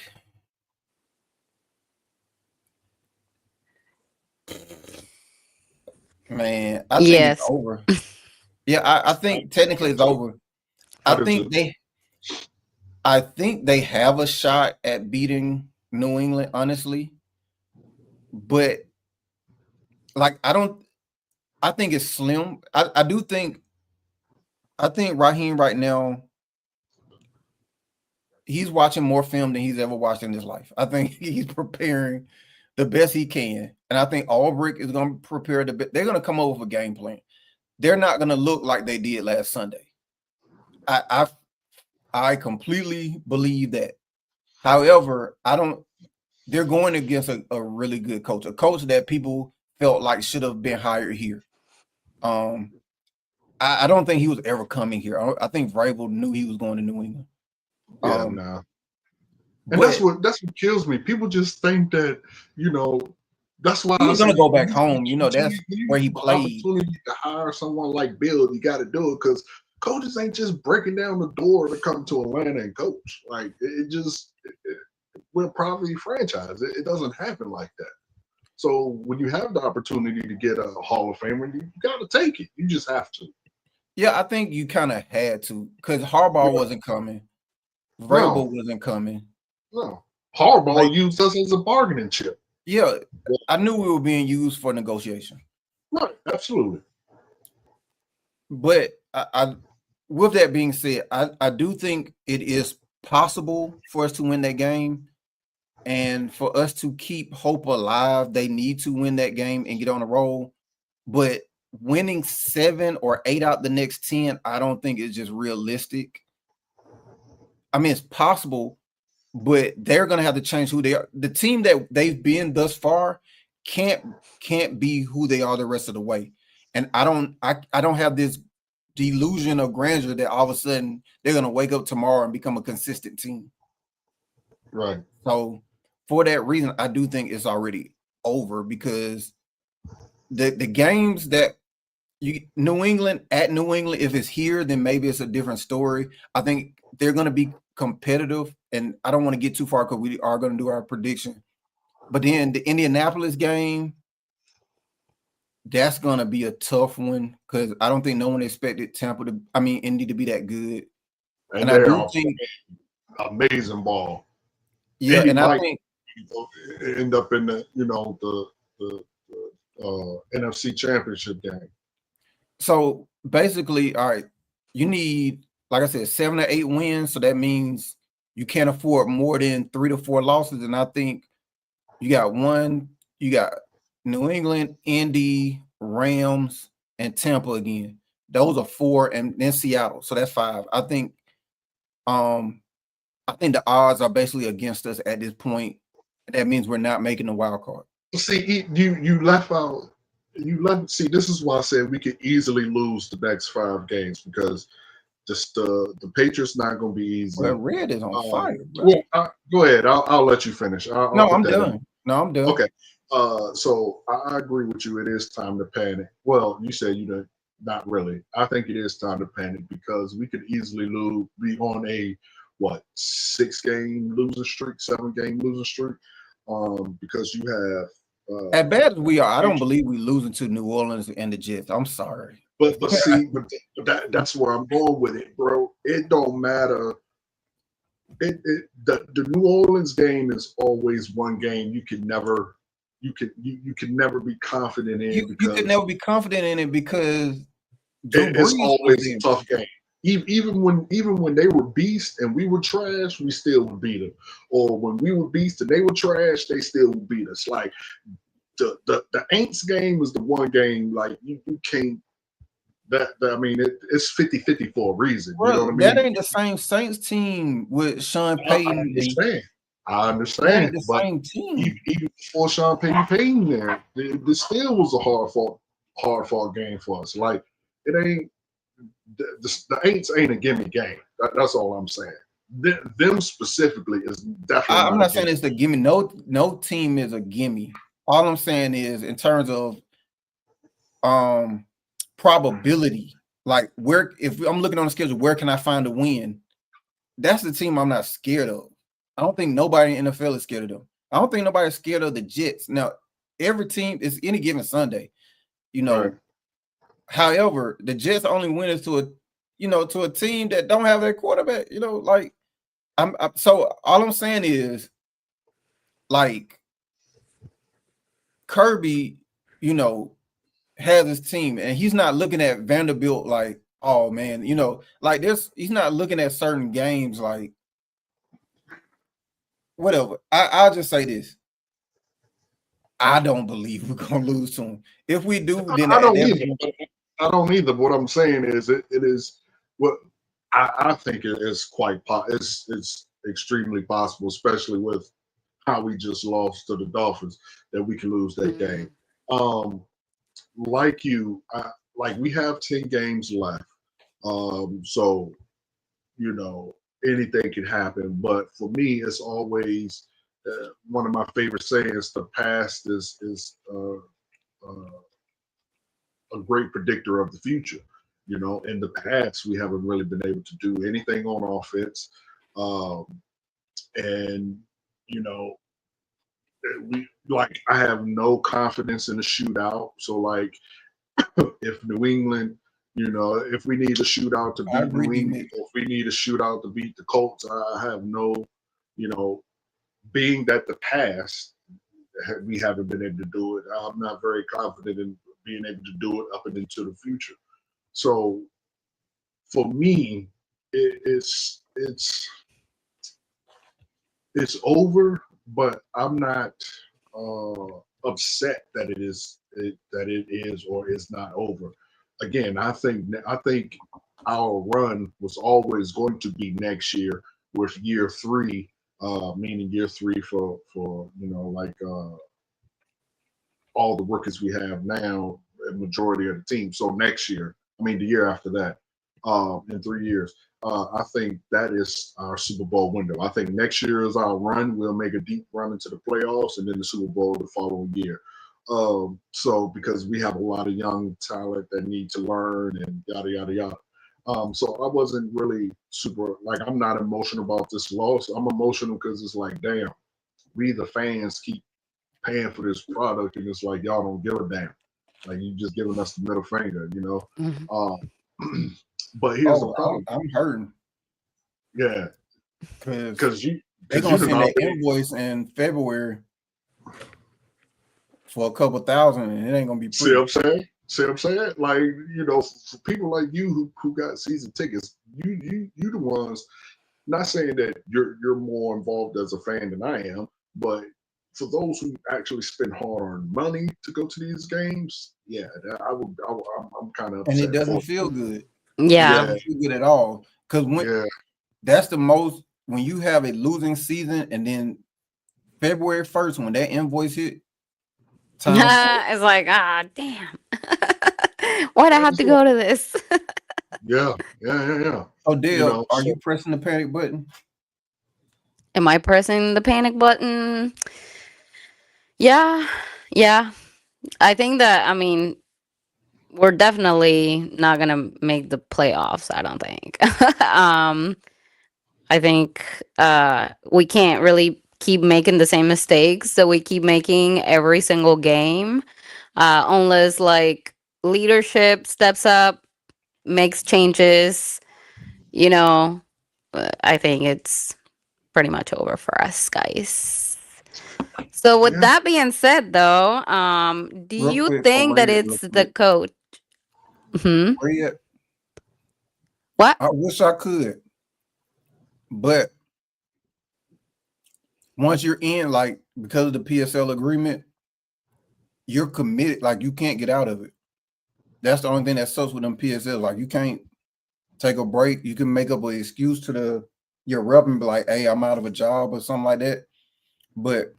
man, I think it's over. Yeah, I think technically it's over. I think they have a shot at beating New England, honestly. But like, I think it's slim. I think Raheem right now, he's watching more film than he's ever watched in his life. I think he's preparing the best he can. And I think Ulbrich is going to prepare the best. They're going to come over with a game plan. They're not going to look like they did last Sunday. I completely believe that. However, they're going against a really good coach, a coach that people felt like should have been hired here. I don't think he was ever coming here. I think Vrabel knew he was going to New England. And that's what kills me. People just think that, that's why he's going to go back home. That's where he played. Opportunity to hire someone like Bill, you got to do it, because coaches ain't just breaking down the door to come to Atlanta and coach. Like, we're probably franchise. It doesn't happen like that. So when you have the opportunity to get a Hall of Famer, you got to take it. You just have to. Yeah, I think you kind of had to, because Harbaugh wasn't coming. Vrabel wasn't coming. No. Harbaugh used us as a bargaining chip. Yeah, I knew we were being used for negotiation. Right, absolutely. But I with that being said, I do think it is possible for us to win that game. And for us to keep hope alive, they need to win that game and get on a roll. But winning 7 or 8 out the next 10, I don't think is just realistic. I mean, it's possible, but they're gonna have to change who they are. The team that they've been thus far can't be who they are the rest of the way. And I don't have this delusion of grandeur that all of a sudden they're gonna wake up tomorrow and become a consistent team. Right. So for that reason, I do think it's already over, because the games that New England, if it's here, then maybe it's a different story. I think they're going to be competitive, and I don't want to get too far because we are going to do our prediction. But then the Indianapolis game, that's going to be a tough one, because I don't think no one expected Indy to be that good. And I they're do think amazing ball. Yeah, Indy and I might think end up in the NFC Championship game. so. Basically, all right, you need, like I said, 7 or 8 wins. So that means you can't afford more than 3 to 4 losses. And I think you got New England, Indy, Rams, and Tampa again. Those are 4, and then Seattle. So that's 5. I think the odds are basically against us at this point. That means we're not making the wild card. See, you left out. See, this is why I said we could easily lose the next 5 games, because just the Patriots not going to be easy. Well, Red is on fire. Well, go ahead. I'll let you finish. No, I'm done. Okay. So I agree with you. It is time to panic. Well, you said not really. I think it is time to panic, because we could easily be on a 6-game losing streak, 7-game losing streak. Because you have as bad as we are, I don't believe we're losing to New Orleans and the Jets. I'm sorry. But that's where I'm going with it, bro. It don't matter. The New Orleans game is always one game you can never be confident in. You can never be confident in it, because it's always a tough game. Even when they were beasts and we were trash, we still would beat them. Or when we were beasts and they were trash, they still would beat us. Like the Aints game is the one game, like you can't. It's 50-50 for a reason. Well, you know what I mean? That ain't the same Saints team with Sean Payton. I understand. The but same team. Even before Sean Payton there, this still was a hard fought game for us. Like, it ain't. The Aints ain't a gimme game. That's all I'm saying. Them specifically is definitely. I'm not saying it's a gimme. No team is a gimme. All I'm saying is, in terms of probability, like if I'm looking on the schedule, where can I find a win? That's the team I'm not scared of. I don't think nobody in the NFL is scared of them. I don't think nobody's scared of the Jets. Now, every team is any given Sunday, Right. However, the Jets only win is to a team that don't have their quarterback. So all I'm saying is, like, Kirby, has his team, and he's not looking at Vanderbilt like, oh man, like this. He's not looking at certain games like whatever. I'll just say this: I don't believe we're gonna lose to him. If we do, then I don't either. I don't either. What I'm saying is, it is what I think it is it's extremely possible, especially with how we just lost to the Dolphins, that we can lose that game. Like we have 10 games left. So, anything can happen. But for me, it's always one of my favorite sayings: the past is a great predictor of the future. In the past, we haven't really been able to do anything on offense. And, I have no confidence in a shootout. So, like, if New England, if we need a shootout to beat New England, or if we need a shootout to beat the Colts, I have no, being that the past, we haven't been able to do it. I'm not very confident in being able to do it up and into the future. So for me, it's over, but I'm not upset that it is or is not over. Again, I think our run was always going to be next year, with year 3 meaning year 3 for like all the rookies we have now, a majority of the team. So next year, I mean the year after that, in 3 years, I think that is our Super Bowl window. I think next year is our run. We'll make a deep run into the playoffs, and then the Super Bowl the following year. So because we have a lot of young talent that need to learn and yada yada yada. So I wasn't really super like I'm not emotional about this loss. I'm emotional because it's like, damn, we the fans keep paying for this product, and it's like y'all don't give a damn. Like you just giving us the middle finger, you know. Mhm. But here's the Oh, problem. I'm hurting Yeah, because because you they're because gonna you send know that invoice in February for a couple thousand, and it ain't gonna be see what pretty. I'm saying. See what I'm saying? Like for people like you who got season tickets, you the ones. Not saying that you're more involved as a fan than I am, but for those who actually spend hard-earned money to go to these games, yeah, I'm kind of And it upset doesn't for. feel good. It Yeah. Yeah, doesn't feel good at all. Because when yeah, that's the most when you have a losing season, and then February 1st, when that invoice hit, time It's like, damn. Why'd I have to so, go to this? yeah. Odell, are So you pressing the panic button? Am I pressing the panic button? Yeah. Yeah. I think that, I mean, we're definitely not going to make the playoffs, I don't think. I think we can't really keep making the same mistakes that we keep making every single game, unless like leadership steps up, makes changes. You know, I think it's pretty much over for us, guys. So with yeah, that being said, though, do Real you quick for think that Red, it's real the quick. coach? Hmm. Red, What? I wish I could, but once you're in, like because of the PSL agreement, you're committed. Like you can't get out of it. That's the only thing that sucks with them PSL. Like you can't take a break. You can make up an excuse to your rep and be like, "Hey, I'm out of a job" or something like that. But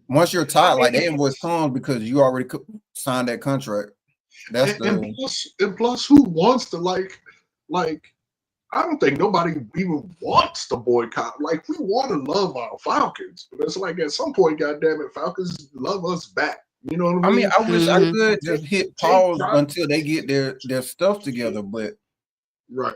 once you're I tied, like that mean, invoice comes because you already signed that contract. That's the and plus, who wants to like? I don't think nobody even wants to boycott. Like we want to love our Falcons, but it's like at some point, goddamn it, Falcons love us back. You know what I I mean, mean? I wish I Hmm. could just hit Take pause pride. until they get their stuff together, but Right.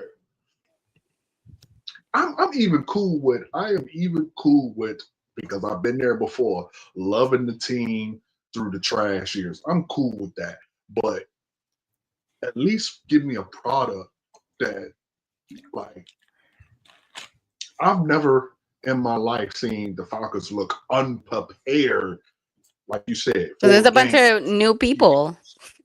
I'm even cool with. I am even cool with because I've been there before, loving the team through the trash years. I'm cool with that, but at least give me a product that like I've never in my life seen the Falcons look unprepared, like you said, So for there's a a bunch game. of new people.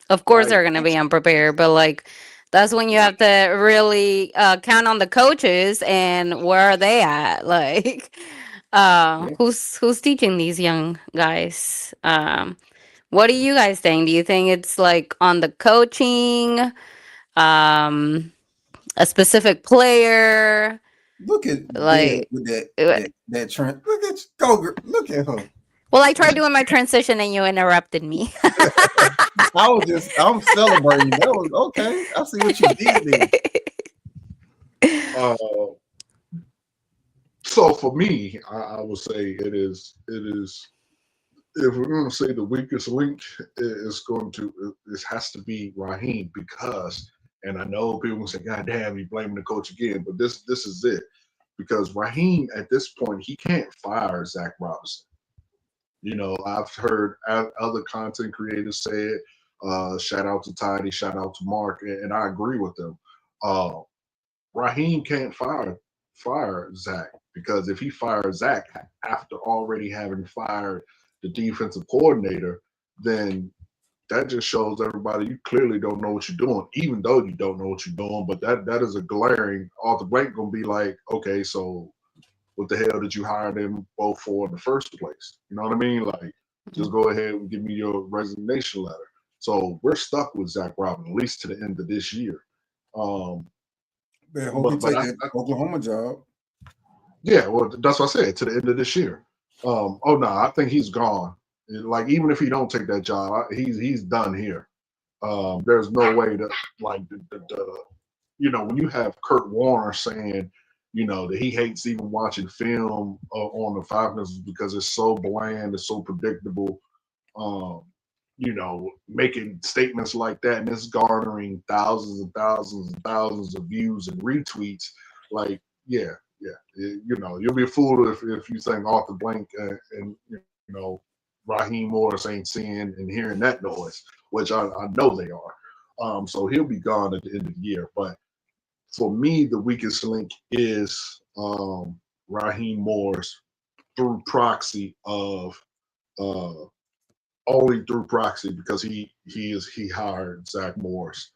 Of course, Like they're going to be unprepared, but like that's when you have to really count on the coaches and where are they at? Like, yeah. who's teaching these young guys? What do you guys think? Do you think it's like on the coaching, a specific player? Look at Deb Like, with that uh, that trend. Look at go. Look at her. well, I tried doing my transition and you interrupted me. I'm celebrating. That was okay. I see what you did there. uh, so for me, I would say it is if we're going to say the weakest link, it has to be Raheem because, and I know people will say, God damn, you blaming the coach again, but this is it because Raheem at this point he can't fire Zach Robinson. I've heard other content creators say it. Shout out to Tidy, shout out to Mark, and I agree with them. Uh, Raheem can't fire Zach because if he fires Zach after already having fired the defensive coordinator, then that just shows everybody you clearly don't know what you're doing, even though you don't know what you're doing. But that is a glaring. All the break gonna be like, okay, so what the hell did you hire them both for in the first place? You know what I mean? Like, just go ahead and give me your resignation letter. So we're stuck with Zach Robin at least to the end of this year. Um, Man, hope he but take I, that Oklahoma job. Yeah, well, that's what I said, to the end of this year. Oh no, I think he's gone. Like, even if he don't take that job, he's done here. There's no way to, like, when you have Kurt Warner saying, that he hates even watching film on the Falcons because it's so bland, it's so predictable. Um, making statements like that, and it's garnering thousands and thousands and thousands of views and retweets. Like, yeah, you'll be a fool if you think Arthur Blank and Raheem Morris ain't seeing and hearing that noise, which I know they are. So he'll be gone at the end of the year. But for me, the weakest link is Raheem Morris through proxy of only through proxy because he hired Zach Morris.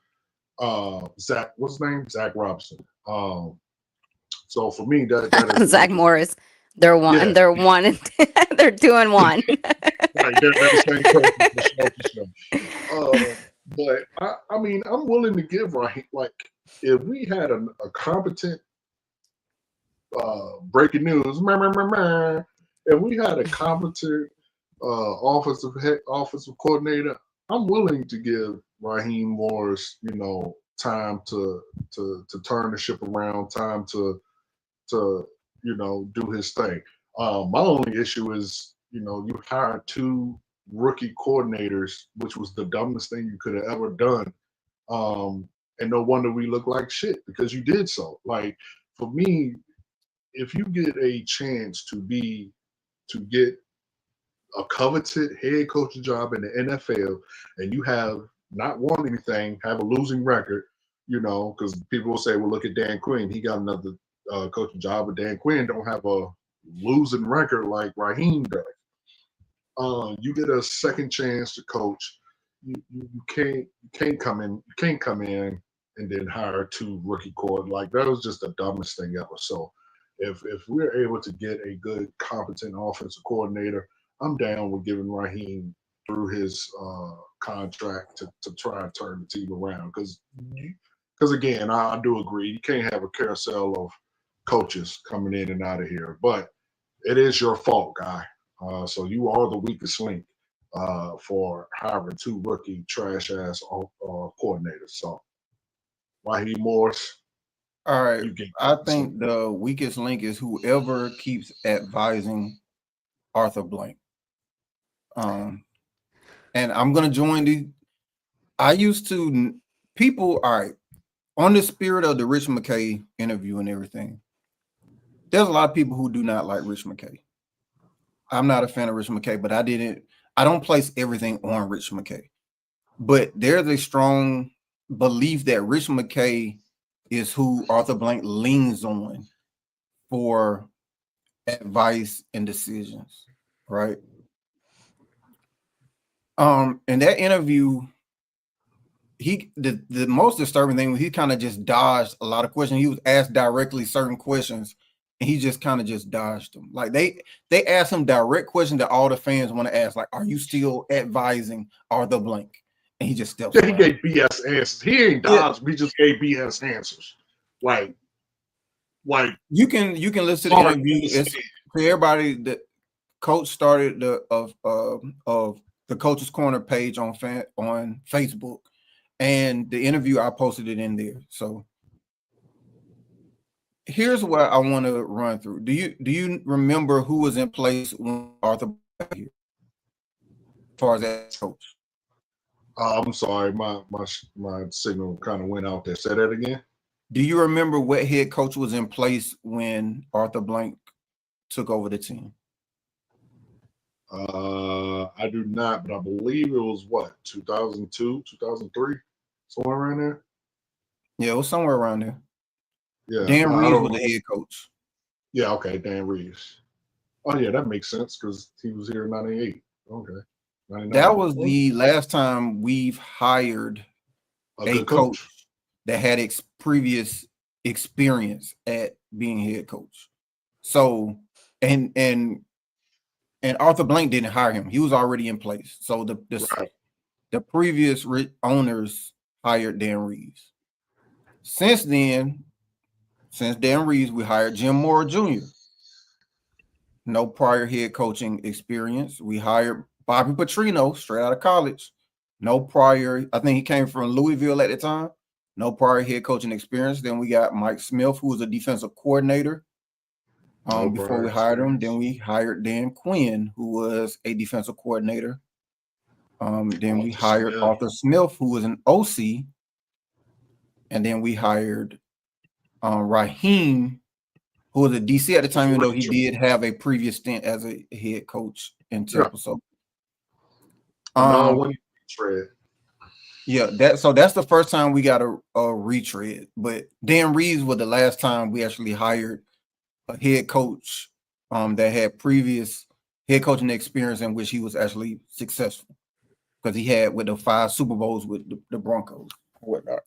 Zach, what's his name? Zach Robinson. So for me, that is Zach Morris. They're one. Yeah. They're one. They're 2-1. Right, they're the same person for sure. But I mean, I'm willing to give Raheem, like, if we had a competent breaking news, and we had a competent offensive coordinator, I'm willing to give Raheem Morris, time to turn the ship around, time to do his thing. My only issue is, you hired two rookie coordinators, which was the dumbest thing you could have ever done. And no wonder we look like shit because you did so. Like, for me, if you get a chance to get a coveted head coaching job in the NFL and you have not won anything, have a losing record, because people will say, well, look at Dan Quinn. He got another coaching job, but Dan Quinn don't have a losing record like Raheem does. You get a second chance to coach. You can't come in and then hire two rookie coordinators. Like, that was just the dumbest thing ever. So if we're able to get a good, competent offensive coordinator, I'm down with giving Raheem through his contract to try and turn the team around. Because again, I do agree, you can't have a carousel of coaches coming in and out of here. But it is your fault, guy. So you are the weakest link for hiring two rookie trash ass coordinators. So Raheem Morris. All right. I think the weakest link is whoever keeps advising Arthur Blank. And I'm gonna join people. All right, on the spirit of the Rich McKay interview and everything, there's a lot of people who do not like Rich McKay. I'm not a fan of Rich McKay, but I don't place everything on Rich McKay. But there's a strong belief that Rich McKay is who Arthur Blank leans on for advice and decisions, right? In that interview, the most disturbing thing was he kind of just dodged a lot of questions. He was asked directly certain questions, and he just kind of just dodged them. Like, they asked him direct questions that all the fans want to ask, like, "Are you still advising Arthur Blank?" And he just steps away. He gave BS answers. He ain't dodged. He just gave BS answers. Like you can listen to the interview. It's for everybody. The coach started of the Coach's Corner page on Facebook, and the interview, I posted it in there. So here's what I want to run through. Do you remember who was in place when Arthur got here, as far as that coach? I'm sorry, my signal kind of went out there. Say that again. Do you remember what head coach was in place when Arthur Blank took over the team? I do not, but I believe it was 2002, 2003, somewhere around there. Yeah, it was somewhere around there. Yeah, Dan Reeves was the head coach. Yeah, okay, Dan Reeves. Oh yeah, that makes sense because he was here in '98. Okay, 99. That was the last time we've hired a coach that had previous experience at being head coach. So, and Arthur Blank didn't hire him; he was already in place. So the previous owners hired Dan Reeves. Since Dan Reeves, we hired Jim Mora Jr. no prior head coaching experience. We hired Bobby Petrino straight out of college. No prior, I think he came from Louisville at the time. No prior head coaching experience. Then we got Mike Smith, who was a defensive coordinator. Before we hired him, then we hired Dan Quinn, who was a defensive coordinator. Then we hired Arthur Smith, who was an OC. And then we hired Raheem, who was a DC at the time, even though he did have a previous stint as a head coach in Temple. So, that's the first time we got a retread. But Dan Reeves was the last time we actually hired a head coach that had previous head coaching experience in which he was actually successful, because he had with the 5 Super Bowls with the Broncos or whatnot.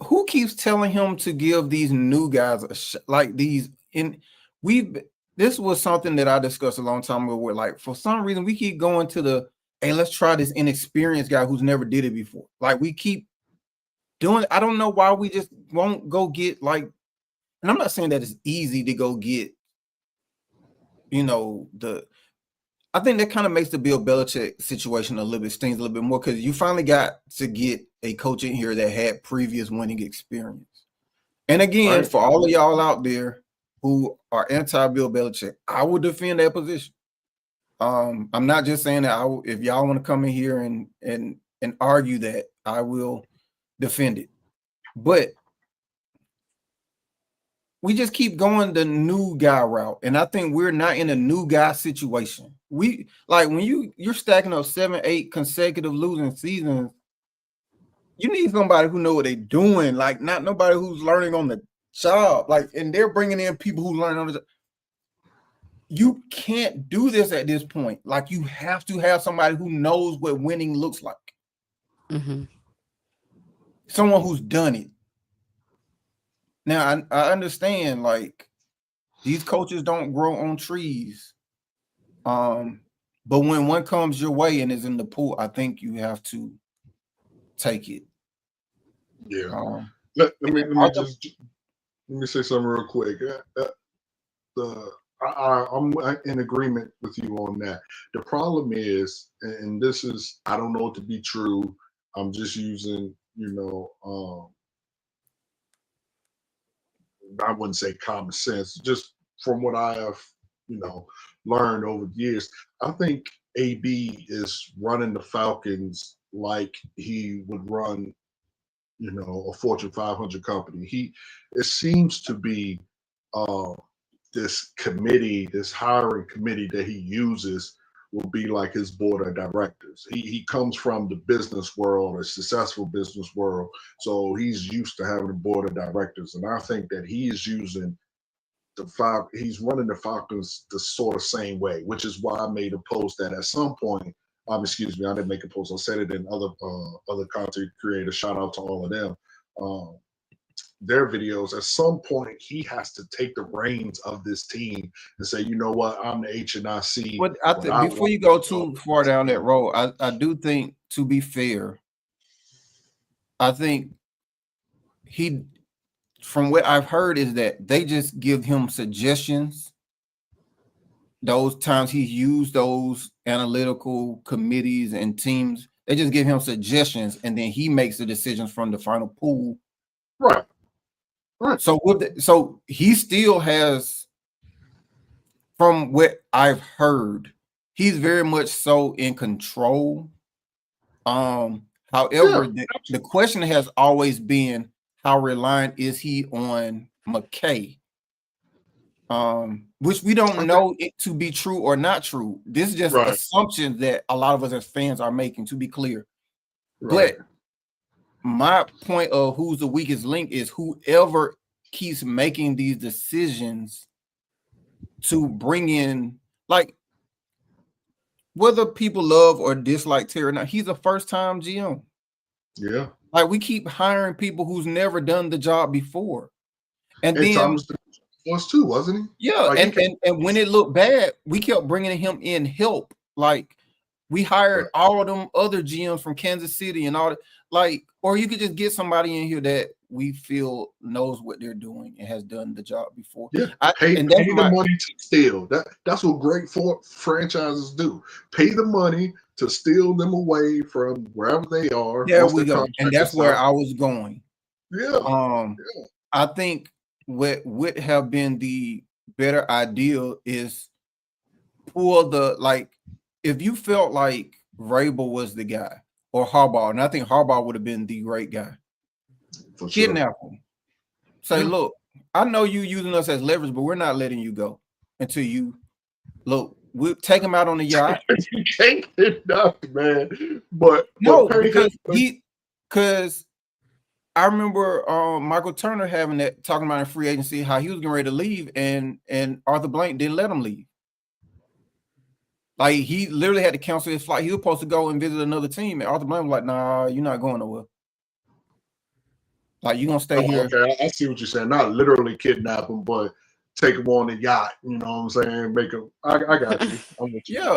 Who keeps telling him to give these new guys a shot like these? This was something that I discussed a long time ago, where like for some reason we keep going to hey, let's try this inexperienced guy who's never did it before. Like we keep doing, I don't know why we just won't go get like, and I'm not saying that it's easy to go get, I think that kind of makes the Bill Belichick situation a little bit stings a little bit more, because you finally got to get a coach in here that had previous winning experience. And again, for all of y'all out there who are anti-Bill Belichick, I will defend that position. I'm not just saying that if y'all want to come in here and argue that, I will defend it. But we just keep going the new guy route, and I think we're not in a new guy situation. We like when you're stacking up 7-8 consecutive losing seasons, you need somebody who know what they're doing, like not nobody who's learning on the job. Like, and they're bringing in people who learn on the job. You can't do this at this point. Like, you have to have somebody who knows what winning looks like. Mm-hmm. Someone who's done it. Now, I understand, like, these coaches don't grow on trees. But when one comes your way and is in the pool, I think you have to take it. Yeah. Let me say something real quick. I'm in agreement with you on that. The problem is, and this is, I don't know it to be true. I'm just using, I wouldn't say common sense, just from what I have, learned over the years. I think AB is running the Falcons like he would run, a Fortune 500 company. It seems to be this committee, this hiring committee that he uses will be like his board of directors. He comes from the business world, a successful business world, so he's used to having a board of directors. And I think that he is using he's running the Falcons the sort of same way, which is why I made a post that at some point, excuse me, I didn't make a post. I said it in other content creators. Shout out to all of them. Their videos, at some point he has to take the reins of this team and say, you know what, I'm the HNIC. But I think before you go too far down that road, I do think, to be fair, I think from what I've heard is that they just give him suggestions. Those times he's used those analytical committees and teams, they just give him suggestions, and then he makes the decisions from the final pool. Right. So he still has, from what I've heard, he's very much so in control. However, the question has always been, how reliant is he on McKay? Which we don't know it to be true or not true. This is just assumptions that a lot of us as fans are making, to be clear. Right. But my point of who's the weakest link is whoever keeps making these decisions to bring in, like, whether people love or dislike Terry or not, he's a first-time GM. Yeah. Like, we keep hiring people who's never done the job before. And then Thomas was too, wasn't he? Yeah, like, and when it looked bad, we kept bringing him in help. Like, we hired all of them other GMs from Kansas City and all that. Like, or you could just get somebody in here that we feel knows what they're doing and has done the job before. Yeah, And pay that's the money to steal. That's what great franchises do. Pay the money to steal them away from wherever they are. There once we their go. contract And that's is where up. I was going. Yeah, I think what would have been the better idea is pull the, like, if you felt like Vrabel was the guy or Harbaugh, and I think Harbaugh would have been the great guy. for sure. Kidnap him. Say, look, I know you using us as leverage, but we're not letting you go until you look. We'll take him out on the yacht. You can't kidnap, man. But No, pay because him. because I remember Michael Turner having that, talking about in free agency how he was getting ready to leave, and Arthur Blank didn't let him leave. Like, he literally had to cancel his flight. He was supposed to go and visit another team, and Arthur Blank was like, "Nah, you're not going nowhere. Like, you're gonna stay here." Okay, I see what you're saying. Not literally kidnap him, but take him on the yacht. You know what I'm saying? Make him. I got you. I'm with you. Yeah,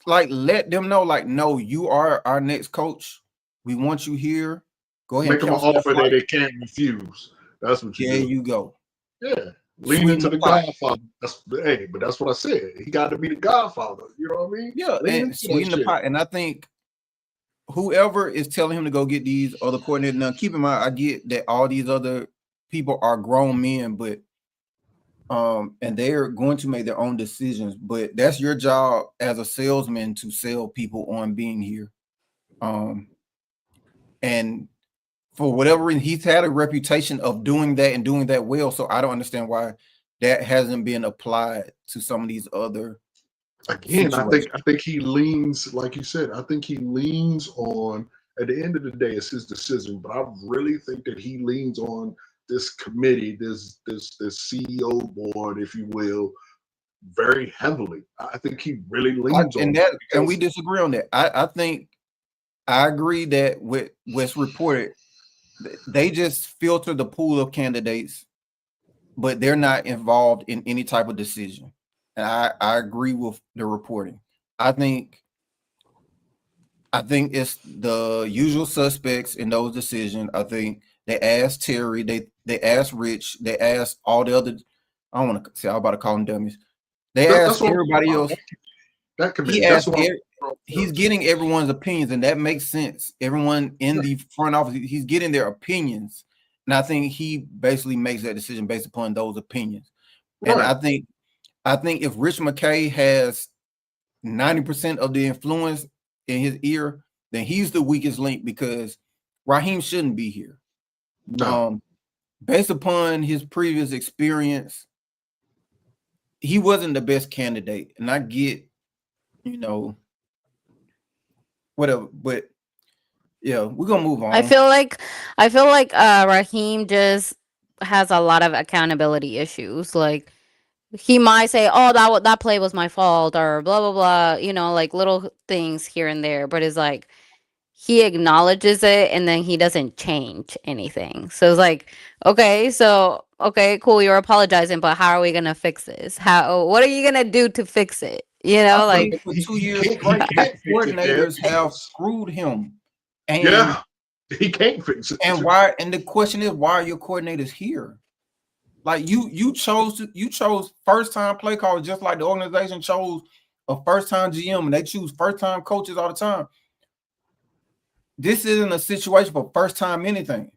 like let them know, like, no, you are our next coach. We want you here. Go ahead. Make them an offer that they can't refuse. That's what you do. There you go. Yeah. Lean into the Godfather. But that's what I said. He got to be the Godfather. You know what I mean? Yeah, Lean and sweeten the pot. And I think whoever is telling him to go get these other coordinators, now keep in mind, I get that all these other people are grown men, but and they're going to make their own decisions. But that's your job as a salesman to sell people on being here. And for whatever reason, he's had a reputation of doing that and doing that well. So I don't understand why that hasn't been applied to some of these other. Again, situations. I think he leans, like you said, I think he leans on, at the end of the day, it's his decision. But I really think that he leans on this committee, this CEO board, if you will, very heavily. I think he really leans on that. And we disagree on that. I think I agree that with what's reported, they just filter the pool of candidates, but they're not involved in any type of decision. And I agree with the reporting. I think it's the usual suspects in those decisions. I think they asked Terry, they asked Rich, they asked all the other. I don't want to say, I'm about to call them dummies. They asked everybody else. He's getting everyone's opinions, and that makes sense. Everyone in the front office, he's getting their opinions, and I think he basically makes that decision based upon those opinions. Right. And I think if Rich McKay has 90% of the influence in his ear, then he's the weakest link, because Raheem shouldn't be here. No. Based upon his previous experience, he wasn't the best candidate, and I get, whatever, but yeah, we're gonna move on. I feel like Raheem just has a lot of accountability issues. Like, he might say, "Oh, that play was my fault," or blah blah blah. Like little things here and there. But it's like he acknowledges it, and then he doesn't change anything. So it's like, okay, cool, you're apologizing, but how are we gonna fix this? What are you gonna do to fix it? Like, for 2 years, coordinators have screwed him. And yeah, he can't fix it. And why? And the question is, why are your coordinators here? Like, you chose first-time play callers, just like the organization chose a first-time GM, and they choose first-time coaches all the time. This isn't a situation for first-time anything.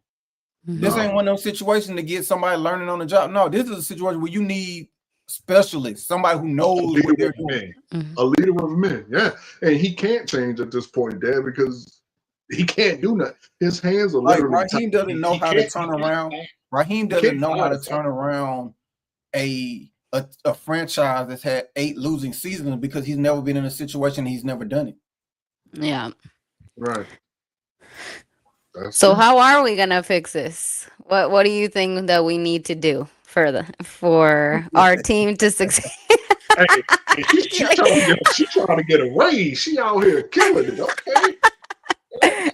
Mm-hmm. This ain't one of those situations to get somebody learning on the job. No, this is a situation where you need specialists, somebody who knows what they're doing. A leader of men, yeah. And he can't change at this point, Dad, because he can't do nothing. His hands are literally Raheem doesn't know how to turn around. Raheem doesn't know how to turn around a franchise that's had 8 losing seasons, because he's never been in a situation, he's never done it. Yeah. Right. So how are we gonna fix this? What do you think that we need to do for our team to succeed? Hey, she's trying to get a raise. She out here killing it. Okay.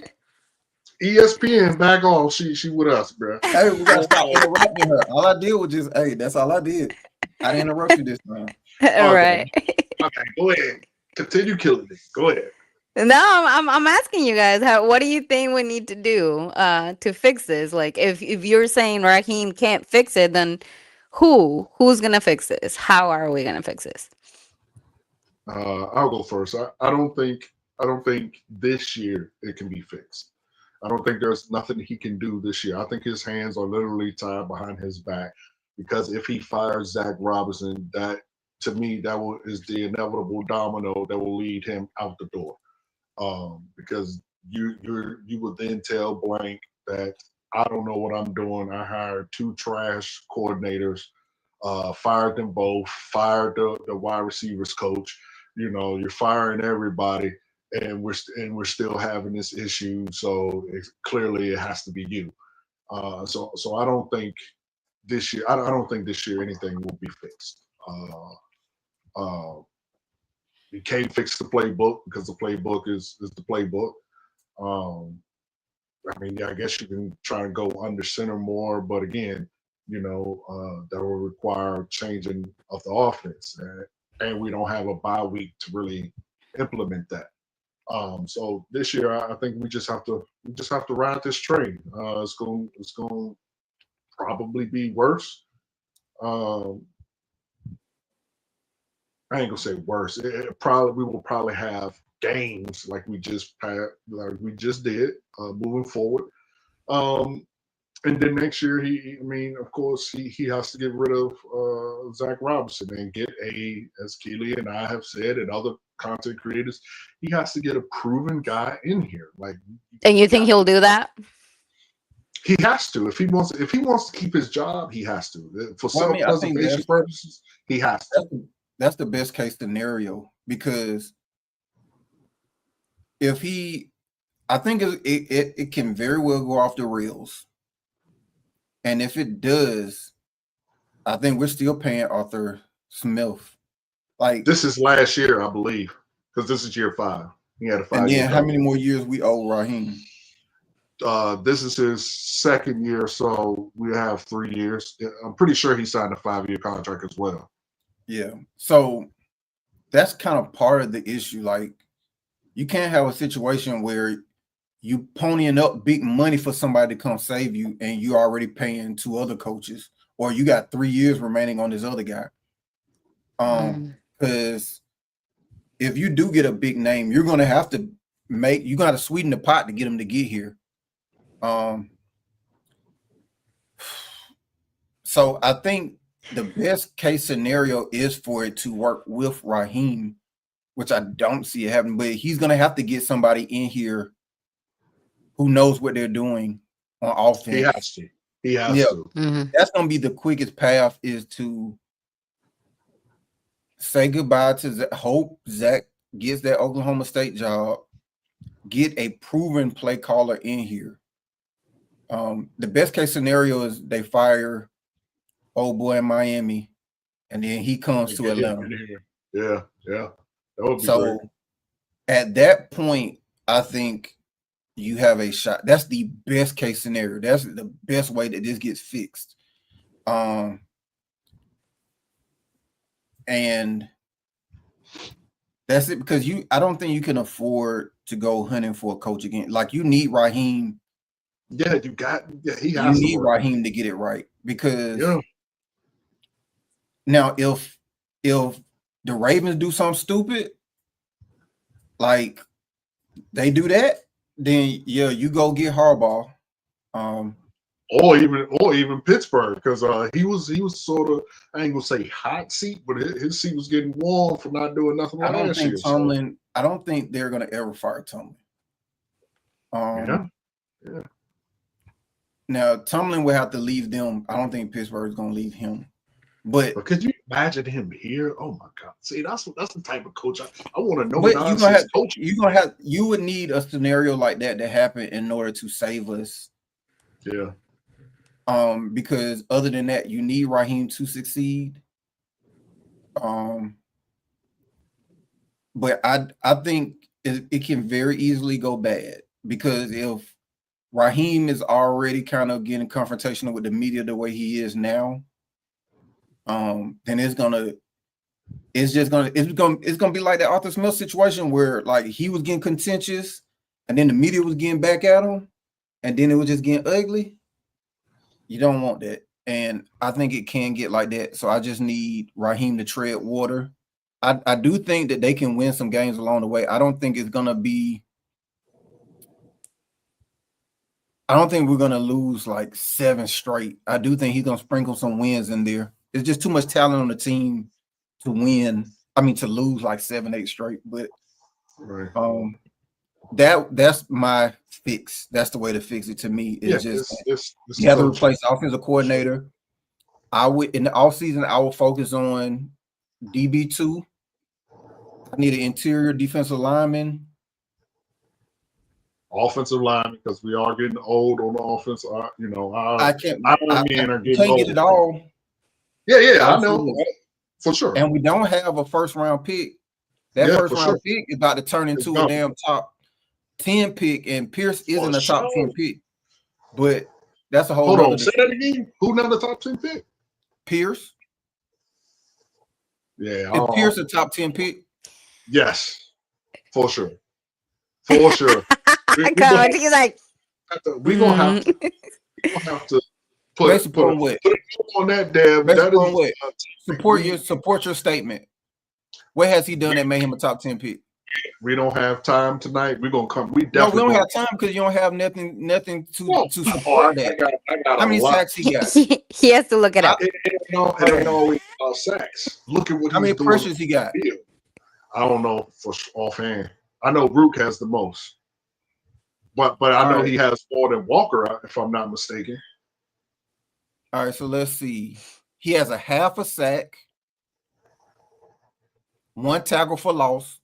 ESPN back on. She with us, bro. Hey, we gotta stop interrupting her. All I did was that's all I did. I didn't interrupt you this time. Right. Okay, go ahead. Continue killing it. Go ahead. No, I'm asking you guys, what do you think we need to do to fix this? Like, if you're saying Raheem can't fix it, then who's gonna fix this? How are we gonna fix this? I'll go first. I don't think this year it can be fixed. I don't think there's nothing he can do this year. I think his hands are literally tied behind his back because if he fires Zach Robinson, that to me is the inevitable domino that will lead him out the door. Because you would then tell Blank that I don't know what I'm doing. I hired two trash coordinators, fired them both, fired the wide receivers coach. You know, you're firing everybody, and we're still having this issue. So clearly, it has to be you. So I don't think this year. I don't think this year anything will be fixed. Uh, you can't fix the playbook because the playbook is the playbook. Um, I mean, yeah, I guess you can try to go under center more, but again, that will require changing of the offense, and we don't have a bye week to really implement that. So this year, I think we just have to ride this train. It's going to probably be worse. Um, I ain't gonna say worse. We will probably have games like we just did moving forward. Um, and then next year, I mean, of course, he has to get rid of Zach Robinson and get as Keely and I have said, and other content creators, he has to get a proven guy in here. Like, And you think he'll do that? he has to if he wants to keep his job, he has to. For Well, I mean, I think self-preservation purposes, he has to. that's the best case scenario because I think it can very well go off the rails, and if it does, I think we're still paying Arthur Smith. Like, This is last year, I believe, because this is year 5. He had a 5 and year then how many more years we owe Raheem? This is his second year, so we have 3 years. I'm pretty sure he signed a 5-year contract as well. Yeah. So that's kind of part of the issue. Like, you can't have a situation where you ponying up big money for somebody to come save you, and you're already paying 2 other coaches, or you got 3 years remaining on this other guy. Because if you do get a big name, you're gonna have to sweeten the pot to get him to get here. So I think the best case scenario is for it to work with Raheem, which I don't see it happening, but he's gonna have to get somebody in here who knows what they're doing on offense. He has to. He has to. Mhm. That's gonna be the quickest path, is to say goodbye to Zach. Hope Zach gets that Oklahoma State job, get a proven play caller in here. The best case scenario is they fire old boy in Miami, and then he comes to Atlanta. Yeah. That would be So great. at that point, I think you have a shot. That's the best case scenario. That's the best way that this gets fixed. And that's it, because I don't think you can afford to go hunting for a coach again. Like, you need Raheem. Yeah, he has You need to work. Raheem to get it right, because Yeah. now if the Ravens do something stupid, like they do that, then yeah, you go get Harbaugh. Or even Pittsburgh, because he was sort of, I ain't gonna say hot seat, but his seat was getting warm for not doing nothing I don't last think year. Tomlin. I don't think they're gonna ever fire Tomlin. Yeah. Now Tomlin will have to leave them. I don't think Pittsburgh is gonna leave him. But could you imagine him here? Oh my God! See, that's the type of coach I want to know. but You would need a scenario like that to happen in order to save us. Yeah. Because other than that, you need Raheem to succeed. But I think it can very easily go bad, because if Raheem is already kind of getting confrontational with the media the way he is now, then it's gonna it's gonna be like that Arthur Smith situation where like he was getting contentious, and then the media was getting back at him, and then it was just getting ugly. You don't want that, and I think it can get like that. So I just need Raheem to tread water. I do think that they can win some games along the way. I don't think it's gonna be. I don't think we're gonna lose like 7 straight. I do think he's gonna sprinkle some wins in there. There's just too much talent on the team to win. I mean, to lose like 7, 8 straight. But Right. that's my fix. That's the way to fix it to me. It's it's you have to coaching. replace the offensive coordinator. I would in the offseason, I will focus on DB2. I need an interior defensive lineman. Offensive line, because we are getting old on the offense. You know, I can't. our I men are you getting can't old. get it all, Yeah, I know. Absolutely. For sure. and we don't have a first round pick. That Yeah, first for round sure. pick is about to turn into a gone. damn top 10 pick, and Pierce isn't For a top 10 sure. pick. But that's a whole Hold nother on, say that again. Who not the top 10 pick? Pierce. Yeah. Is Pierce a top 10 pick? Yes. For sure. For sure. Coach, he's like, We're gonna have to put Based upon a what? on that, Deb. Based That upon is what? Support your statement. What has he done that made him a top 10 pick? we don't have time tonight. We're gonna come. We No, definitely we don't gonna- have time because you don't have nothing to Well, support that. I got How a many lot. sacks he got? he has to look it up. It ain't always sacks. Look at what How he's many doing. pressures he got? I don't know for offhand. I know Rook has the most, but I know Alright. he has more than Walker, if I'm not mistaken. All right, so let's see. He has a half a sack, 1 tackle for loss.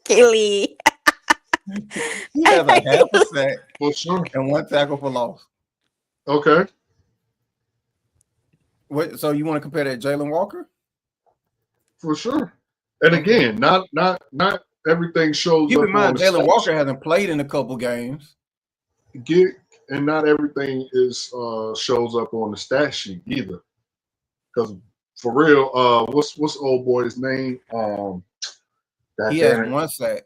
Kelly. He has a half a sack For sure. and 1 tackle for loss. Okay. What? So you want to compare that to Jalen Walker? For sure. And again, not everything shows Keep up in mind, on the Jalen stat Walker sheet. hasn't played in a couple games. And not everything is shows up on the stat sheet either. Because for real, what's old boy's name? That He damn has it. 1 sack,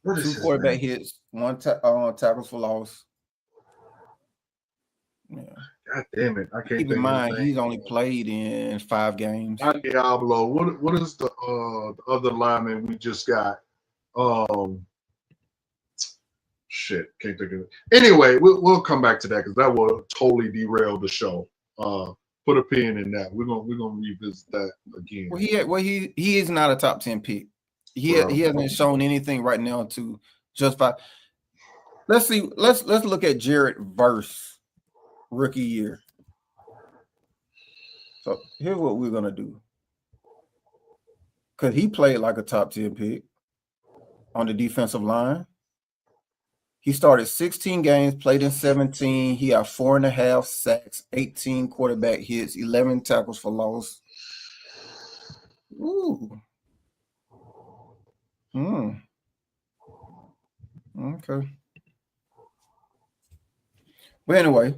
What is 2 his quarterback name? hits, 1 tackles for loss. Yeah. God damn it! I can't Keep think in of his mind, name. he's only played in 5 games. Not Diablo. What is the other lineman we just got? Shit, can't think of it. Anyway, we'll come back to that because that will totally derail the show. Put a pin in that. We're gonna revisit that again. Well, he is not a top 10 pick. He Well, hasn't shown anything right now to justify. Let's see. Let's look at Jared Verse rookie year. So here's what we're gonna do. Because he played like a top 10 pick on the defensive line. He started 16 games, played in 17. He had 4.5 sacks, 18 quarterback hits, 11 tackles for loss. Ooh. Okay. But anyway,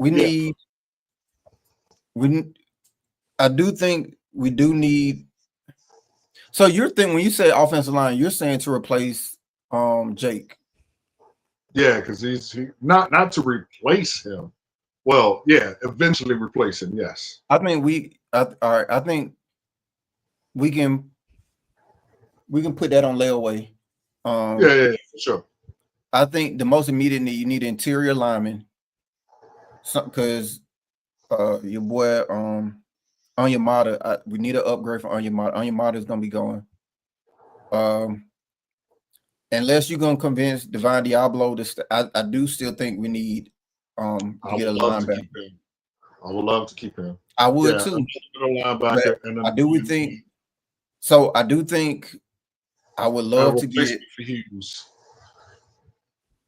I do think we do need. So you're thinking when you say offensive line, you're saying to replace Jake. Yeah, because he's not to replace him. Well, yeah, eventually replace him. Yes. I think I think we can put that on layaway. Yeah, for sure. I think the most immediate need, you need interior lineman, because your boy Onyemata, we need an upgrade for Onyemata. Onyemata is gonna be going. Unless you're gonna convince Divine Diablo, I do still think we need to get a linebacker. I would love to keep him. I would too. Linebacker and I do think so. I do think I would love to get for Hughes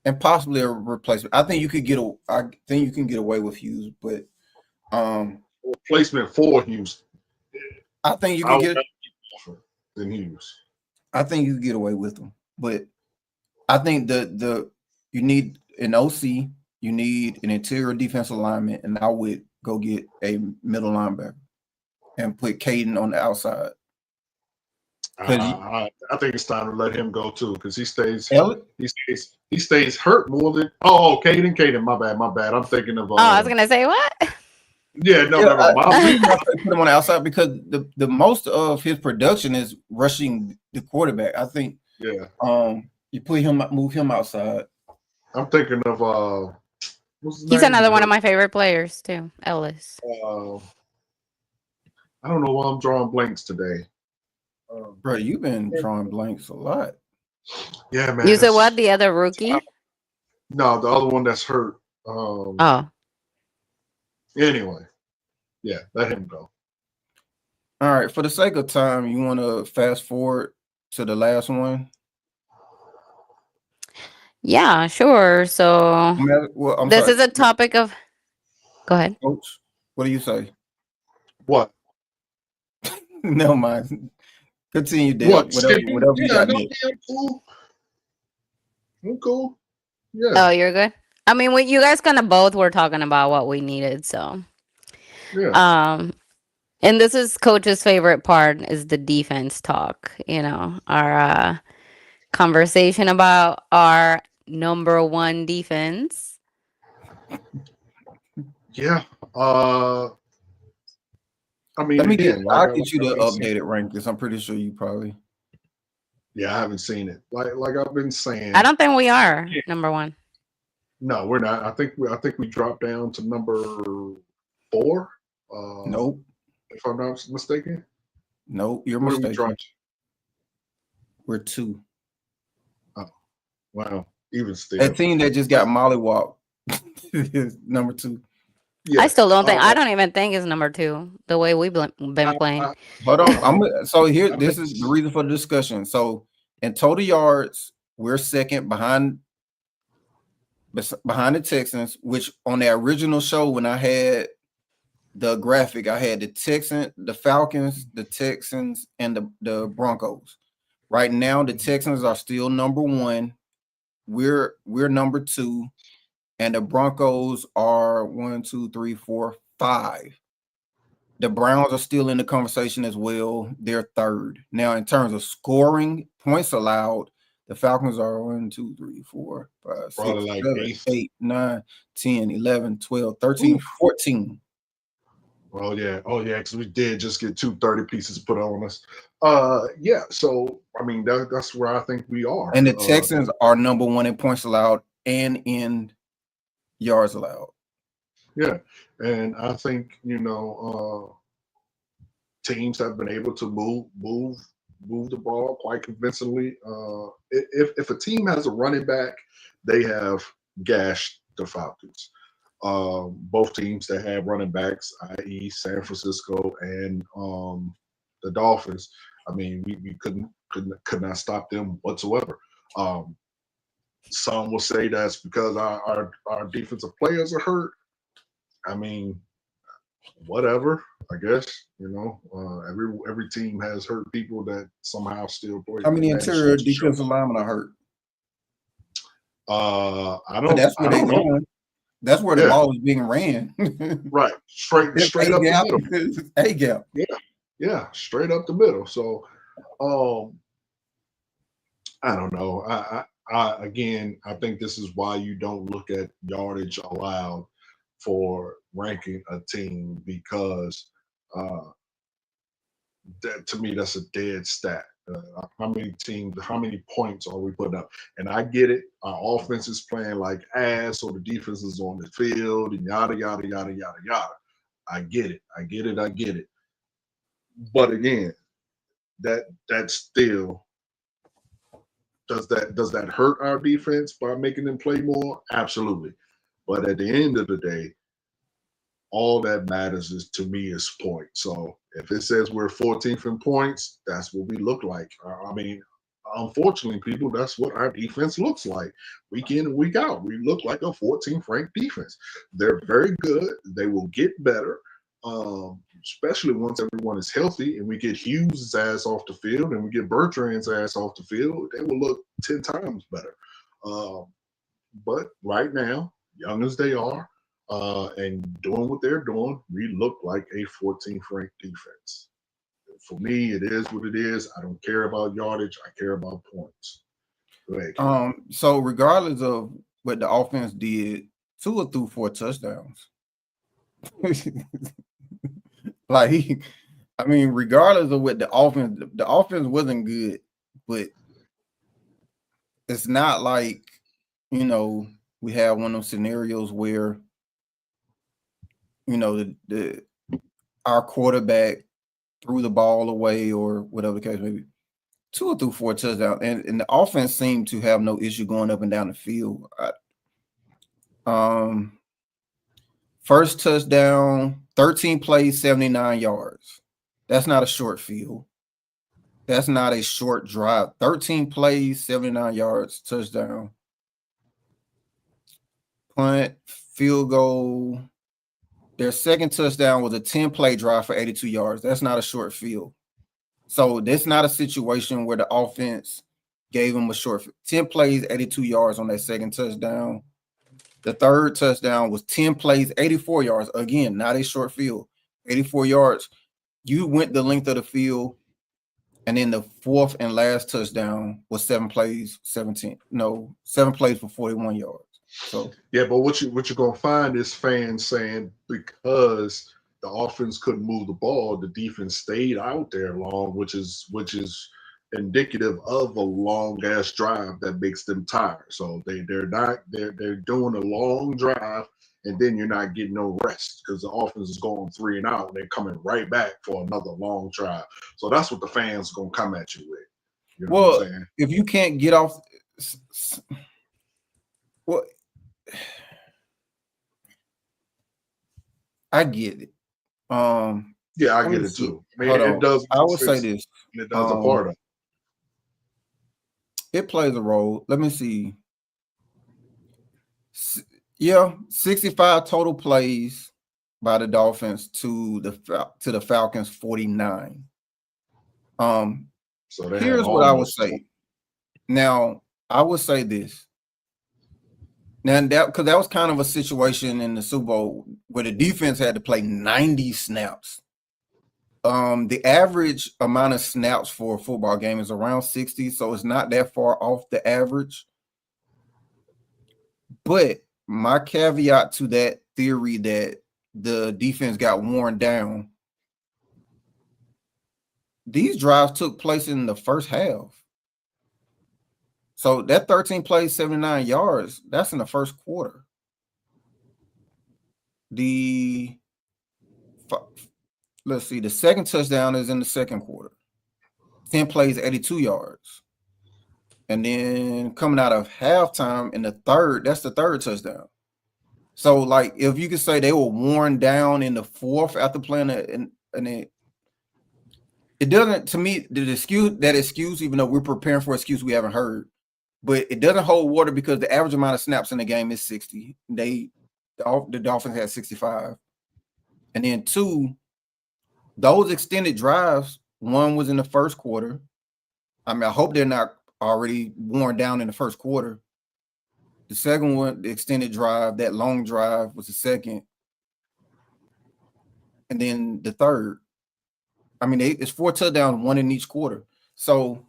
and possibly a replacement. I think you can get away with Hughes, but replacement for Hughes. I think you can get than Hughes. I think you can get away with them, but I think you need an OC, you need an interior defensive lineman, and I would go get a middle linebacker and put Caden on the outside. I think it's time to let him go too, because he stays hurt more than Caden. My bad. I'm thinking of I was gonna say what? No. I put him on the outside because the most of his production is rushing the quarterback. I think you move him outside. I'm thinking of what's his He's name? another one of my favorite players too, Ellis. I don't know why I'm drawing blanks today. Bro, you've been drawing blanks a lot. Yeah, man. You said what? The other rookie? No, the other one that's hurt. Anyway, yeah, let him go. All right, for the sake of time, you want to fast forward to the last one? Yeah, sure. So this is a topic of. Go ahead, Coach. What do you say? What? Never mind. Continue, Dave. Whatever you got. I'm cool. Yeah. Oh, you're good. I mean, you guys kind of both were talking about what we needed, so. Yeah. And this is Coach's favorite part is the defense talk. Our conversation about our number one defense. Yeah. I mean, I'll get you the updated rankings. I'm pretty sure you probably. Yeah, I haven't seen it. Like I've been saying. I don't think we are number one. No, we're not. I think we dropped down to number 4. Nope. If I'm not mistaken. Nope, you're mistaken. We're 2. Oh, wow. Even still. That team that just got mollywopped is number 2. Yeah. I still don't think. I don't even think it's number 2. The way we've been playing. Hold on. So here, this is the reason for the discussion. So in total yards, we're second behind the Texans. Which on the original show, when I had the graphic, I had the Texans, the Falcons, the Texans, and the Broncos. Right now, the Texans are still number 1. We're number 2. And the Broncos are 1, 2, 3, 4, 5. The Browns are still in the conversation as well. They're 3rd. Now, in terms of scoring, points allowed, the Falcons are 1, 2, 3, 4, 5, 6, 7, 8, 9, 10, 11, 12, 13, 14. Oh, yeah, because we did just get 2 30 pieces put on us. Yeah, so, I mean, that's where I think we are. And the Texans are number 1 in points allowed and in yards allowed. Yeah, and I think teams have been able to move the ball quite convincingly. If a team has a running back, they have gashed the Falcons. Both teams that have running backs, i.e., San Francisco and the Dolphins. I mean, we could not stop them whatsoever. Some will say that's because our defensive players are hurt. I mean, whatever. I guess every team has hurt people that somehow still play. How many interior defensive linemen are hurt? I don't. That's where they're going. That's where the ball is being ran. Right, straight up the middle. A gap. Yeah, straight up the middle. So, I don't know. I think this is why you don't look at yardage allowed for ranking a team, because that, to me, that's a dead stat. How many points are we putting up? And I get it. Our offense is playing like ass, or the defense is on the field, and yada yada yada yada yada. I get it. But again, that still. Does that hurt our defense by making them play more? Absolutely. But at the end of the day, all that matters to me is points. So if it says we're 14th in points, that's what we look like. I mean, unfortunately, people, that's what our defense looks like. Week in and week out, we look like a 14th ranked defense. They're very good. They will get better. Especially once everyone is healthy and we get Hughes' ass off the field and we get Bertrand's ass off the field, they will look 10 times better. But right now, young as they are, and doing what they're doing, we look like a 14th ranked defense. For me, it is what it is. I don't care about yardage. I care about points. Go ahead, Keith. So regardless of what the offense did, Tua threw 4 touchdowns. Like, I mean, regardless of what the offense wasn't good, but it's not like, you know, we have one of those scenarios where, you know, our quarterback threw the ball away or whatever the case may be. 2 threw 4 touchdowns, and the offense seemed to have no issue going up and down the field. First touchdown, 13 plays, 79 yards. That's not a short field. That's not a short drive. 13 plays, 79 yards, touchdown. Punt, field goal. Their second touchdown was a 10-play drive for 82 yards. That's not a short field. So that's not a situation where the offense gave them a short 10 plays, 82 yards on that second touchdown. The third touchdown was 10 plays, 84 yards. Again, not a short field. 84 yards. You went the length of the field. And then the fourth and last touchdown was 7 plays, 7 plays for 41 yards. So yeah, but what you're gonna find is fans saying because the offense couldn't move the ball, the defense stayed out there long, which is indicative of a long ass drive that makes them tired. So they're doing a long drive, and then you're not getting no rest because the offense is going 3 and out, and they're coming right back for another long drive. So that's what the fans are gonna come at you with. You know what I'm saying? If you can't get off, well, I get it. Yeah, I get it too. I mean, it does. I will say this. It does a part of it. It plays a role. Let me see. Yeah, 65 total plays by the Dolphins to the Falcons 49. So here's what I would say. Now, I would say this. Now, because that was kind of a situation in the Super Bowl where the defense had to play 90 snaps. The average amount of snaps for a football game is around 60, so it's not that far off the average. But my caveat to that theory that the defense got worn down, these drives took place in the first half. So that 13 plays, 79 yards, that's in the first quarter. Let's see, the second touchdown is in the second quarter. 10 plays, 82 yards. And then coming out of halftime in the third, that's the third touchdown. So, like, if you could say they were worn down in the fourth after playing it doesn't, to me, that excuse, even though we're preparing for an excuse we haven't heard, but it doesn't hold water because the average amount of snaps in the game is 60. The Dolphins had 65. And then 2, those extended drives, one was in the first quarter. I mean, I hope they're not already worn down in the first quarter. The second one, the extended drive, that long drive was the second. And then the third. I mean, it's 4 touchdowns, 1 in each quarter. So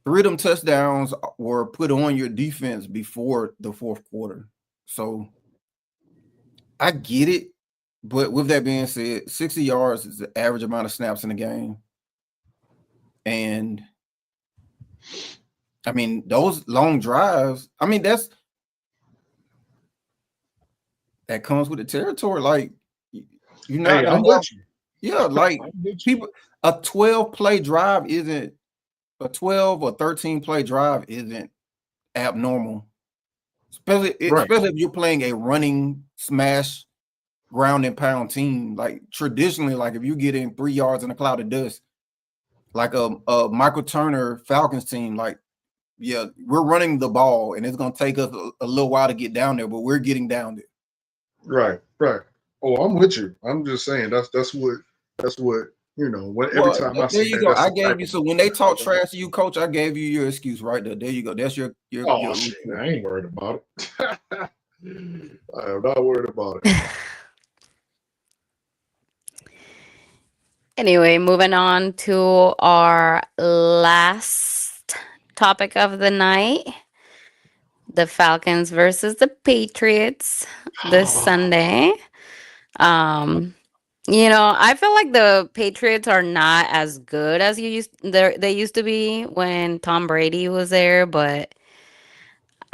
3 of them touchdowns were put on your defense before the fourth quarter. So I get it. But with that being said, 60 yards is the average amount of snaps in the game. And I mean, those long drives, I mean, that comes with the territory. Like, you're not I'm with you. Yeah, like people, a 12-play drive isn't a 12 or 13-play drive isn't abnormal. Especially if you're playing a running smash ground and pound team. Like traditionally, like if you get in 3 yards in a cloud of dust, like a Michael Turner Falcons team, like, yeah, we're running the ball and it's gonna take us a little while to get down there, but we're getting down there. Right. Oh, I'm with you. I'm just saying that's what you know. Every time I see you go. I gave you, so when they talk trash to you, coach, I gave you your excuse right there. There you go. That's your shit, I ain't worried about it. I am not worried about it. Anyway, moving on to our last topic of the night, the Falcons versus the Patriots this Sunday. I feel like the Patriots are not as good as they used to be when Tom Brady was there, but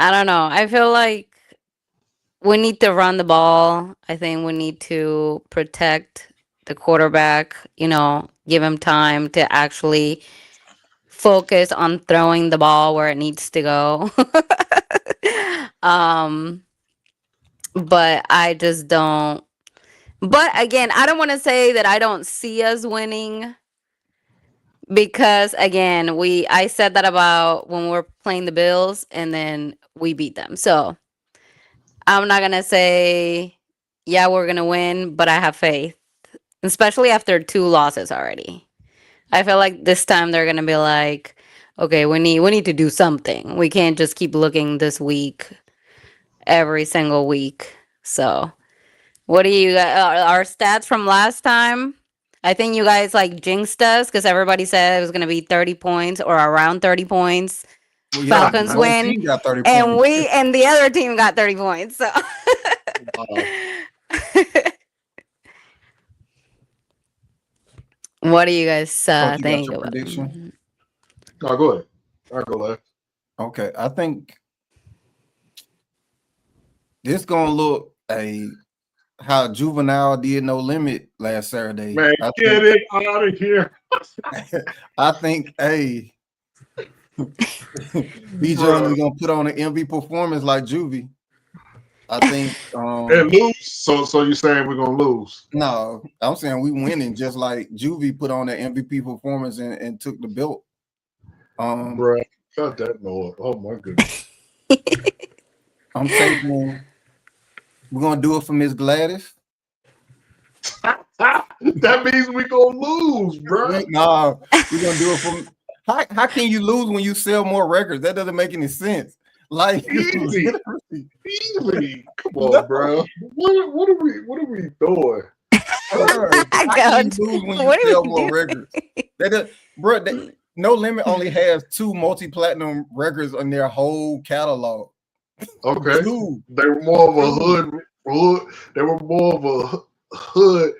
I don't know. I feel like we need to run the ball. I think we need to protect the quarterback, give him time to actually focus on throwing the ball where it needs to go. um, but I just don't. But again, I don't want to say that I don't see us winning because again, I said that about when we're playing the Bills and then we beat them. So I'm not gonna say, yeah, we're gonna win, but I have faith, especially after 2 losses already. I feel like this time they're gonna be like, okay, we need to do something. We can't just keep looking this week every single week. So, what do you our stats from last time? I think you guys like jinxed us because everybody said it was gonna be 30 points or around 30 points. Well, yeah, Falcons my win, team got 30 and points. the other team got 30 points. So. What do you guys Coach, you got think your about? prediction? No, go ahead. I'll go left. Okay, I think this gonna look how Juvenile did No Limit last Saturday. Man, get it out of here. I think, B. Jones is gonna put on an MVP performance like Juvie. I think and lose. So you're saying we're gonna lose? No, I'm saying we winning just like Juvie put on an MVP performance and took the belt. Bruh, cut that noise. Oh my goodness. I'm taking. We're gonna do it for Miss Gladys. That means we gonna lose, bro. Nah, we're gonna do it for. How can you lose when you sell more records? That doesn't make any sense. Like easy. Come on, bro. What are we doing? How can you lose when you sell more records? No Limit only has 2 multi-platinum records on their whole catalog. Okay. They were more of a hood. They were more of a hood.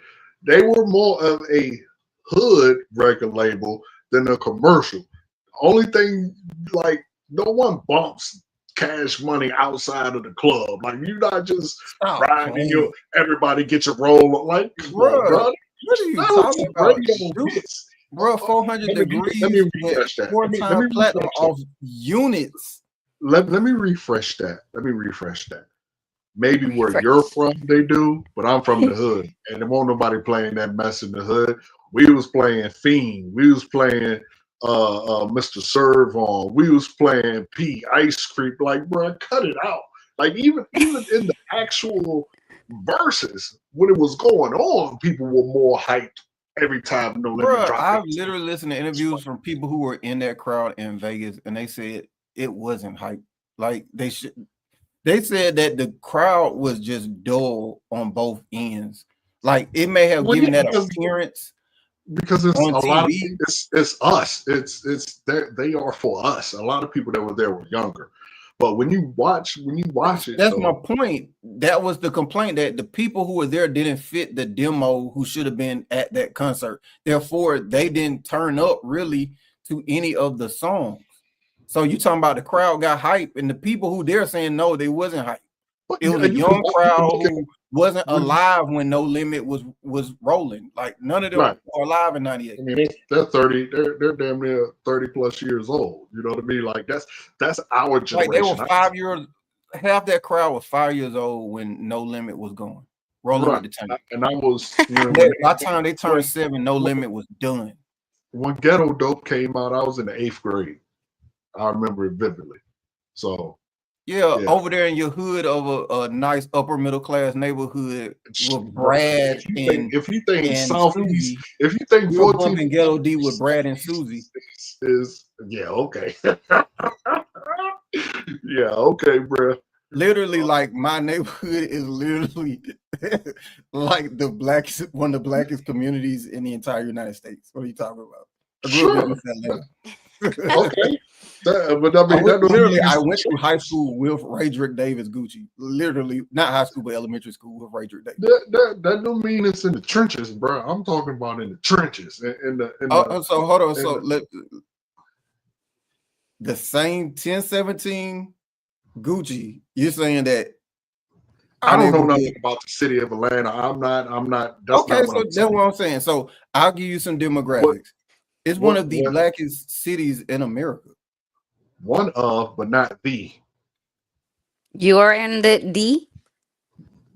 They were more of a hood record label than a commercial. Only thing, like, no one bumps Cash Money outside of the club. Like, you're not just riding everybody get your roll. Like, bro, what are you talking about? Bro, 400 degrees. Let me refresh that. 4-time platinum off units. Let me refresh that. Maybe where you're from, they do, but I'm from the hood, and there won't nobody playing that mess in the hood. We was playing Fiend. We was playing Mr. Serv-On. We was playing P Ice Cream. Like, bro, cut it out. Like, even in the actual verses, when it was going on, people were more hyped every time No Limit dropped. I've literally listened to interviews from people who were in that crowd in Vegas, and they said it wasn't hype. Like, they said that the crowd was just dull on both ends. Like, it may have given that appearance because it's a lot of it's us. They are for us. A lot of people that were there were younger. But when you watch it, that's my point. That was the complaint, that the people who were there didn't fit the demo who should have been at that concert. Therefore, they didn't turn up really to any of the songs. So you talking about the crowd got hype, and the people who they're saying no, they wasn't hype. It was a young crowd who wasn't alive when No Limit was rolling. Like, none of them are alive in '98. I mean, they're 30. They're damn near 30 plus years old. You know what I mean? Like, that's our generation. Like, they were 5 years. Half that crowd was 5 years old when No Limit was going, rolling with the tank. And I was. By the time they turned 7, No Limit was done. When Ghetto Dope came out, I was in the 8th grade. I remember it vividly. So. Yeah, over there in your hood of a nice upper middle class neighborhood with Brad if you think Southeast, if you think 14 Ghetto D with Brad and Susie is okay. Yeah, okay, bro. literally, like my neighborhood is literally like one of the blackest communities in the entire United States. What are you talking about? I grew up in East Atlanta. Okay. But I mean, I went to high school with Raydrick Davis Gucci. Literally, not high school, but elementary school with Raydrick Davis. That don't mean it's in the trenches, bro. I'm talking about in the trenches. So hold on. So the same 1017 Gucci. You're saying that I don't know nothing about the city of Atlanta. I'm not. Okay, so that's what I'm saying. So I'll give you some demographics. It's one of the blackest cities in America. One of, but not the. You are in the D?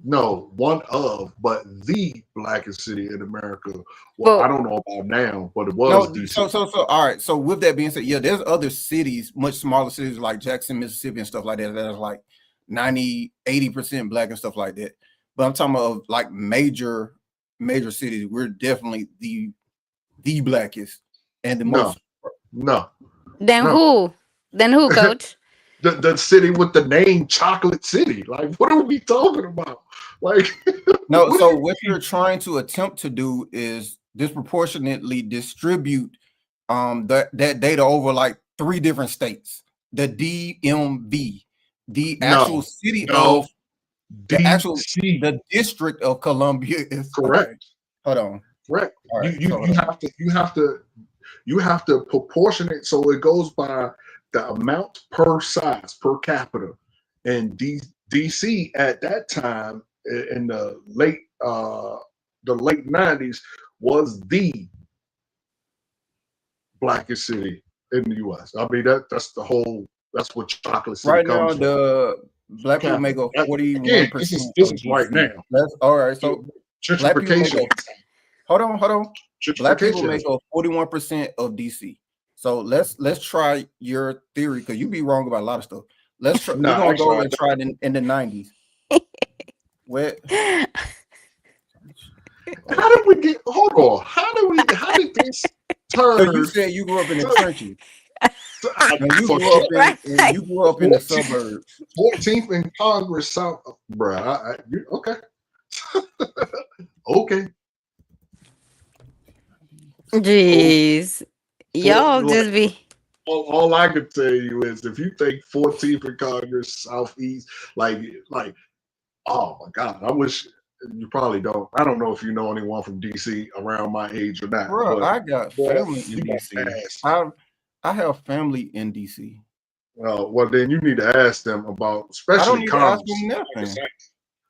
No, one of, but the blackest city in America. Well, I don't know about now, but it was DC. So all right. So with that being said, yeah, there's other cities, much smaller cities like Jackson, Mississippi, and stuff like that. That's like 90-80% black and stuff like that. But I'm talking about like major cities. We're definitely the blackest and the most. No. Then who? Then who, Coach? The city with the name Chocolate City. Like, what are we talking about? Like, no. So what you're trying to attempt to do is disproportionately distribute that data over like 3 different states. The DMV, the actual city of the District of Columbia is correct. Okay. Hold on. Correct. Right. You have to proportionate so it goes by the amount per size per capita. And DC at that time in the late 90s was the blackest city in the US. I mean that's what Chocolate City right comes now. The black people make a 41%. This is right now. That's all right. So gentrification. Hold on. Black people make a 41% of DC. So let's try your theory because you be wrong about a lot of stuff. Let's try. We're gonna go and try it in the 90s. What? How did we get? Hold on. How did this turn? So you said you grew up in the trenches. You grew up in the suburbs. 14th in Congress South, bro. Okay. Okay. Jeez. Y'all just be. All I can tell you is if you think 14th in Congress Southeast, like, oh my God, I wish you probably don't. I don't know if you know anyone from DC around my age or not. Bro, I got family in DC. I have family in DC. Well, then you need to ask them about, especially Congress.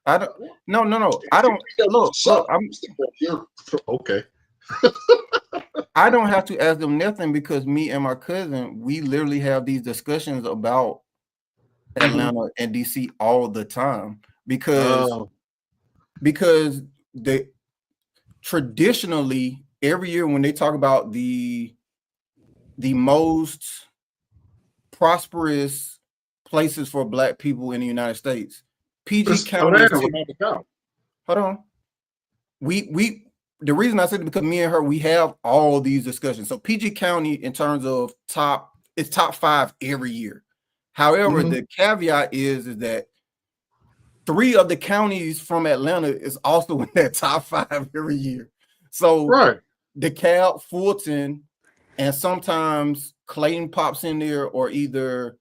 I don't. No. I don't. Look. You're okay. I don't have to ask them nothing because me and my cousin, we literally have these discussions about Atlanta and DC all the time because they traditionally every year when they talk about the most prosperous places for black people in the United States, PG County. Hold on. The reason I said it because me and her, we have all these discussions. So PG County, in terms of top 5 every year. However, the caveat is that 3 of the counties from Atlanta is also in that top 5 every year. So DeKalb, Fulton, and sometimes Clayton pops in there, or either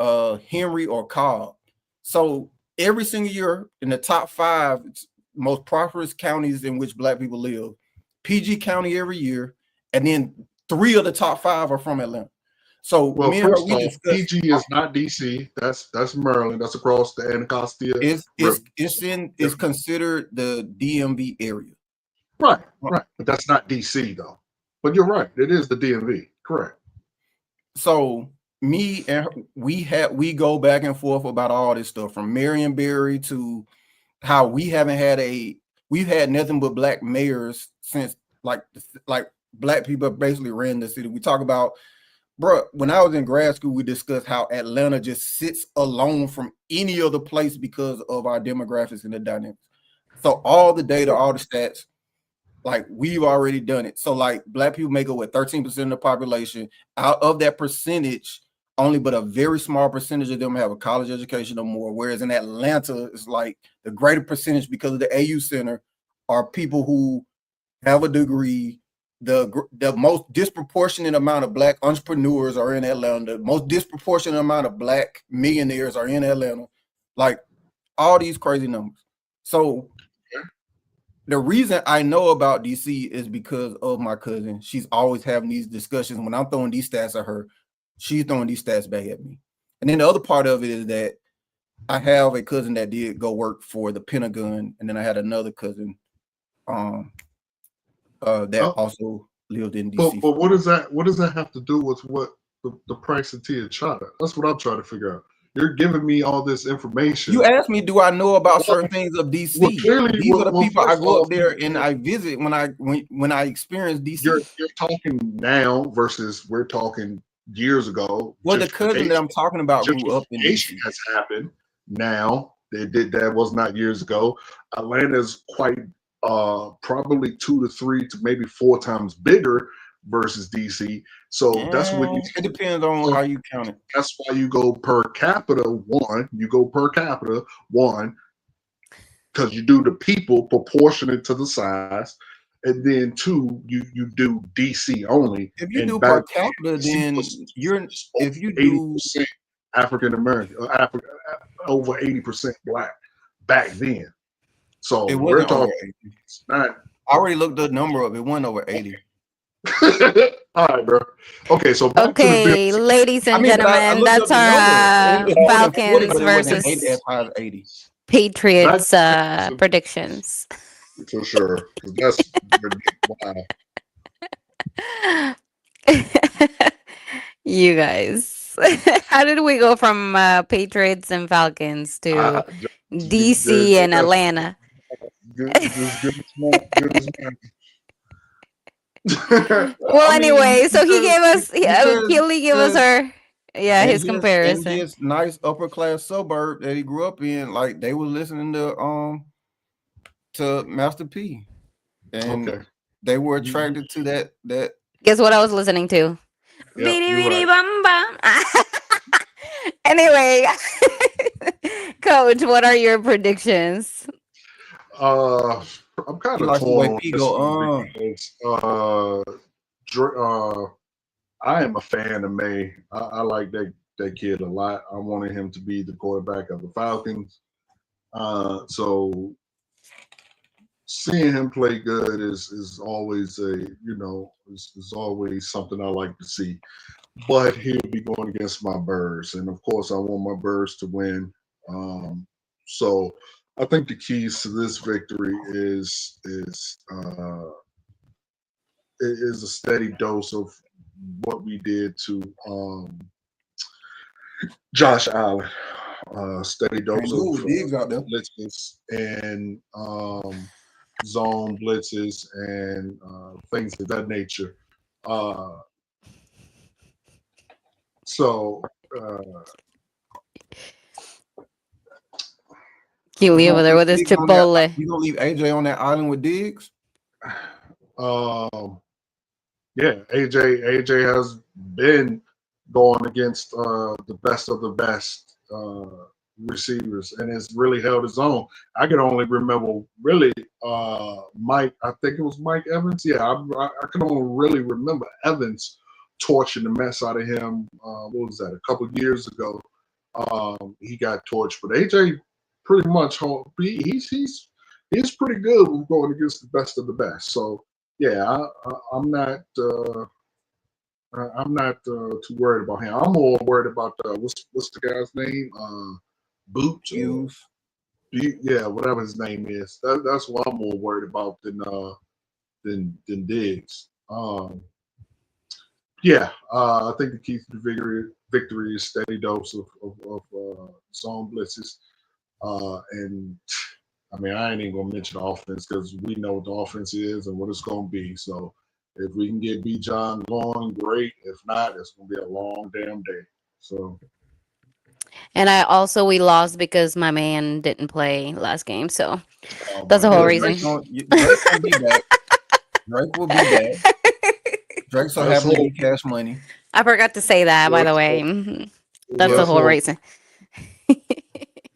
Henry or Cobb. So every single year in the top 5 most prosperous counties in which black people live, PG County every year, and then 3 of the top 5 are from Atlanta. So me and her, we discussed, PG is not DC. That's Maryland. That's across the Anacostia. It's considered the DMV area. Right. But that's not DC though. But you're right. It is the DMV. Correct. So me and her, we go back and forth about all this stuff from Marionberry to how we've had nothing but black mayors since like black people basically ran the city. We talk about, bro, when I was in grad school, we discussed how Atlanta just sits alone from any other place because of our demographics and the dynamics. So all the data, all the stats, like we've already done it. So like black people make up with 13% of the population. Out of that percentage, only but a very small percentage of them have a college education or more. Whereas in Atlanta, it's like the greater percentage, because of the AU Center, are people who have a degree. The most disproportionate amount of Black entrepreneurs are in Atlanta. The most disproportionate amount of Black millionaires are in Atlanta. Like all these crazy numbers. So the reason I know about DC is because of my cousin. She's always having these discussions. When I'm throwing these stats at her, she's throwing these stats back at me. And then the other part of it is that I have a cousin that did go work for the Pentagon, and then I had another cousin that also lived in DC. But what does that have to do with what the price of tea and chata? That's what I'm trying to figure out. You're giving me all this information. You asked me, do I know about certain things of DC? Well, clearly, these are the people I go up there and you're- I visit when I experience DC. You're talking now versus we're talking years ago. Well, the cousin that I'm talking about grew up in DC. Has happened now. They did that was not years ago. Atlanta's quite probably 2 to 3 to maybe 4 times bigger versus DC. So that's what it depends on how you count it. That's why you go per capita one. You go per capita one because you do the people proportionate to the size, and then 2 you do DC only. If you do per capita, then if you do 80% African American, Africa over 80% Black back then. So we're talking. I already looked the number up. It went over 80. All right, bro. Okay, so okay, ladies and gentlemen, that's our Falcons versus 80. Patriots predictions. For sure. That's wow. You guys, how did we go from Patriots and Falcons to DC and Atlanta? Well, anyway, so he gave us, Keely gave us her, his comparison. In his nice upper class suburb that he grew up in, like they were listening to Master P, and they were attracted to that. Guess what I was listening to? Yep, Bum bum. Anyway, Coach, what are your predictions? I'm kind of torn. I am a fan of May. I like that kid a lot. I wanted him to be the quarterback of the Falcons. So seeing him play good is always is always something I like to see. But he'll be going against my Birds, and of course I want my Birds to win. So I think the keys to this victory is a steady dose of what we did to Josh Allen. Steady dose of blitzes and zone blitzes and things of that nature. Keely over there with his Chipotle. You gonna leave AJ on that island with Diggs? Yeah, AJ has been going against the best of the best receivers and has really held his own. I can only remember really Mike. I think it was Mike Evans. Yeah, I can only really remember Evans torching the mess out of him. What was that? A couple of years ago, he got torched, but AJ pretty much he's pretty good with going against the best of the best. So yeah, I'm not too worried about him. I'm more worried about what's the guy's name? Boots. Yeah, whatever his name is. That's what I'm more worried about than Diggs. I think the key to the victory is steady dose of zone blitzes. And I mean, I ain't even gonna mention the offense because we know what the offense is and what it's gonna be. So if we can get B. John going, great. If not, it's gonna be a long damn day. So. And we lost because my man didn't play last game. So that's the whole reason. Drake will be back. Drake will be back. Drake's so happy to get cash money. I forgot to say that, by the Well, way. That's the well, whole so reason.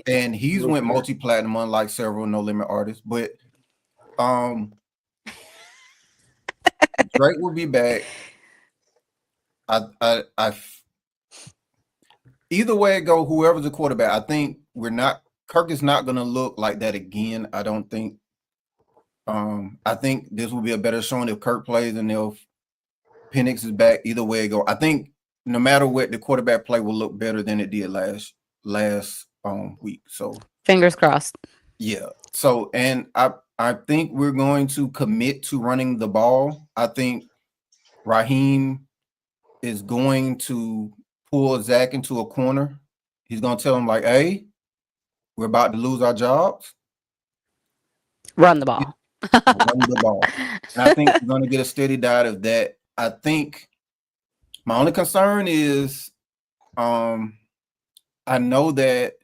and he's went Okay. multi-platinum unlike several No Limit artists, but um Drake will be back. Either way it go, whoever's the quarterback, I think Kirk is not gonna look like that again. I don't think. I think this will be a better showing if Kirk plays and if Penix is back. Either way it go, I think no matter what, the quarterback play will look better than it did last week. So Fingers crossed. yeah. So and I think we're going to commit to running the ball. I think Raheem is going to pull Zach into a corner. He's gonna tell him like, "Hey, we're about to lose our jobs. Run the ball. Run the ball." And I think we're gonna get a steady diet of that. I think my only concern is, I know that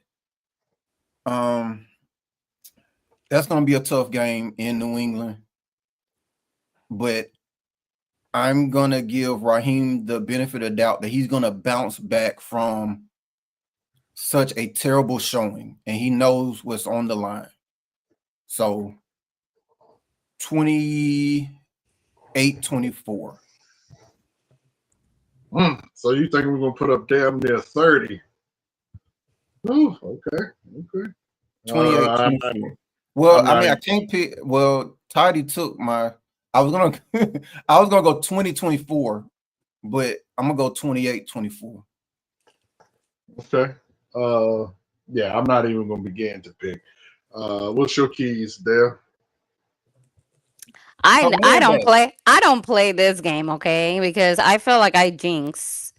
that's gonna be a tough game in New England, but I'm gonna give Raheem the benefit of doubt that he's gonna bounce back from such a terrible showing, and he knows what's on the line. So 28-24. So you think we're gonna put up damn near 30? Oh, okay. 28-24. Well, I'm I mean, I not- can't pick. Well, Tidy took my. I was gonna, I was gonna go 20-24, but I'm gonna go 28-24. Okay. Yeah, I'm not even gonna begin to pick. What's your keys there? I So don't play this game, okay? Because I feel like I jinx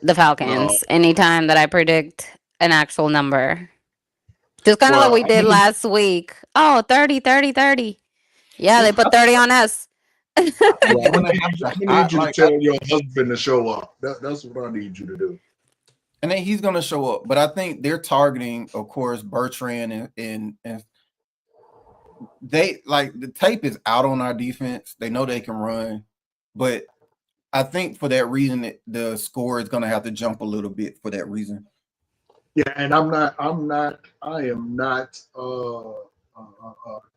the Falcons anytime that I predict an actual number. Just kind of like we did last week. Oh, 30, 30, 30. Yeah, they put 30 on us. I need you to tell your husband to show up. That's what I need you to do. And then he's gonna show up, but I think they're targeting, of course, Bertrand and they like the tape is out on our defense. They know they can run, but I think for that reason, the score is gonna have to jump a little bit for that reason. Yeah, and I am not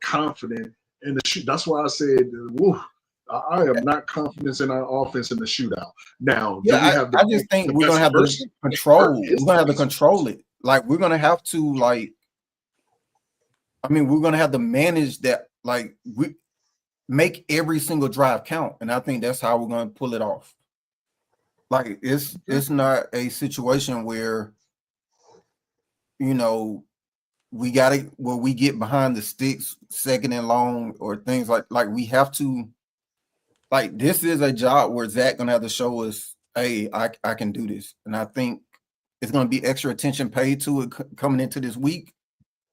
confident in the shoot. That's why I said, woo, I am not confident in our offense in the shootout. Now, yeah, I just think we're gonna have to control. We're gonna have to control it. Like we're gonna have to we're gonna have to manage that. Like we make every single drive count, and I think that's how we're gonna pull it off. Like it's not a situation where we get behind the sticks, second and long, or things like we have to. Like this is a job where Zach gonna have to show us, hey, I can do this, and I think it's gonna be extra attention paid to it coming into this week.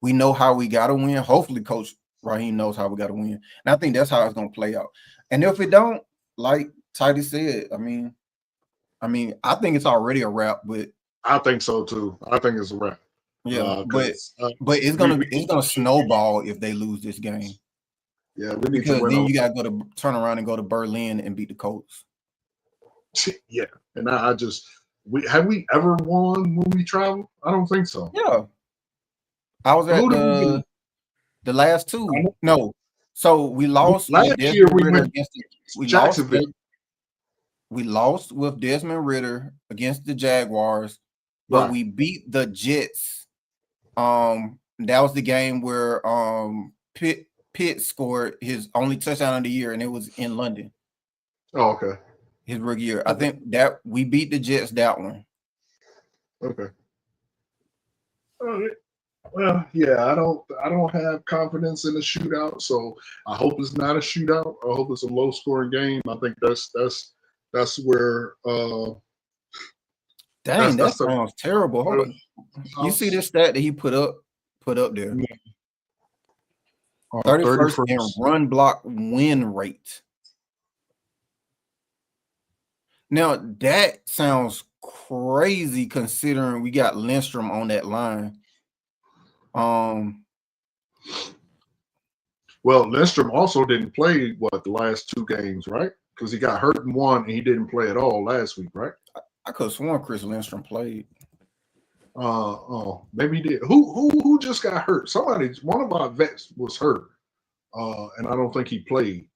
We know how we gotta win. Hopefully, Coach Raheem knows how we gotta win, and I think that's how it's gonna play out. And if it don't, like Tidy said, I mean, I think it's already a wrap, but I think so too. I think it's a wrap. Yeah, but it's gonna snowball if they lose this game. Yeah, we need because to win then you gotta turn around and go to Berlin and beat the Colts. Yeah, and have we ever won when we travel? I don't think so. Yeah, I was at the last two. No, so we lost last year. We went against Jacksonville. We lost with Desmond Ridder against the Jaguars, but we beat the Jets. That was the game where Pitt scored his only touchdown of the year, and it was in London. Oh, okay. His rookie year. I think that we beat the Jets that one. Okay. All right. Well, yeah, I don't have confidence in the shootout, so I hope it's not a shootout. I hope it's a low scoring game. I think that's where dang, that sounds terrible. Hold on. You see this stat that he put up there? 31st in run block win rate. Now that sounds crazy considering we got Lindstrom on that line. Well, Lindstrom also didn't play the last two games, right? because he got hurt in one and he didn't play at all last week, right? I could have sworn Chris Lindstrom played. Oh, maybe he did. Who just got hurt? One of our vets was hurt, and I don't think he played.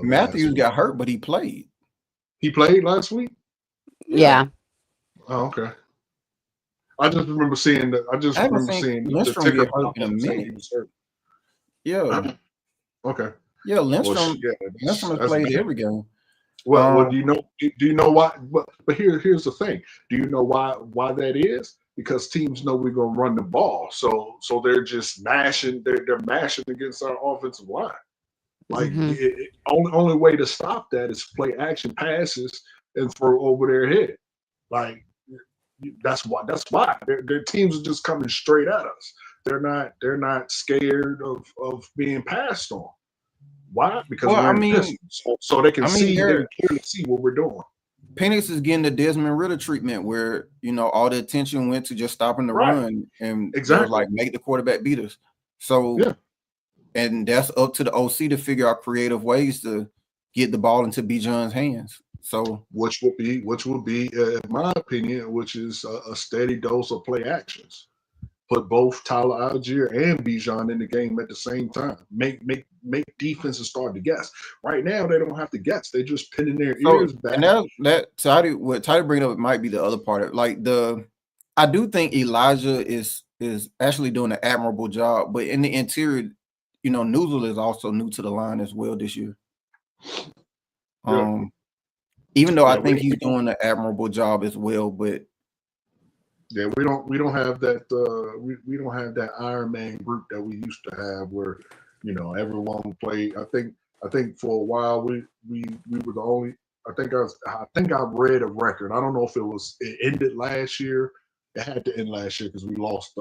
Matthews got hurt, but he played. He played last week. Yeah. Oh, okay. I just remember seeing that. I just remember seeing Lindstrom the get ticker hurt in a minute. he was hurt. Yeah. Okay. Yeah, Lindstrom. Lindstrom has played every game. Well, do you know why? But here's the thing. Do you know why that is? Because teams know we're gonna run the ball, so they're just mashing. They're mashing against our offensive line. Like only way to stop that is play action passes and throw over their head. Like that's why their teams are just coming straight at us. They're not scared of being passed on. Why? Because we're in pistol, so they can clearly see what we're doing. Penix is getting the Desmond Ritter treatment, where all the attention went to just stopping the run, and like make the quarterback beat us. So, and that's up to the OC to figure out creative ways to get the ball into Bijan's hands. So, which would be, in my opinion, which is a steady dose of play actions. Put both Tyler Algier and Bijan in the game at the same time. Make defenses start to guess. Right now, they don't have to guess. They just pinning their ears back. And what Toddy bring up might be the other part of it. I do think Elijah is actually doing an admirable job, but in the interior, Newsel is also new to the line as well this year. Even though I think he's doing an admirable job as well, but yeah, we don't have that we don't have that Iron Man group that we used to have where everyone played. I think for a while we were the only. I think I've read a record. I don't know if it ended last year. It had to end last year because we lost.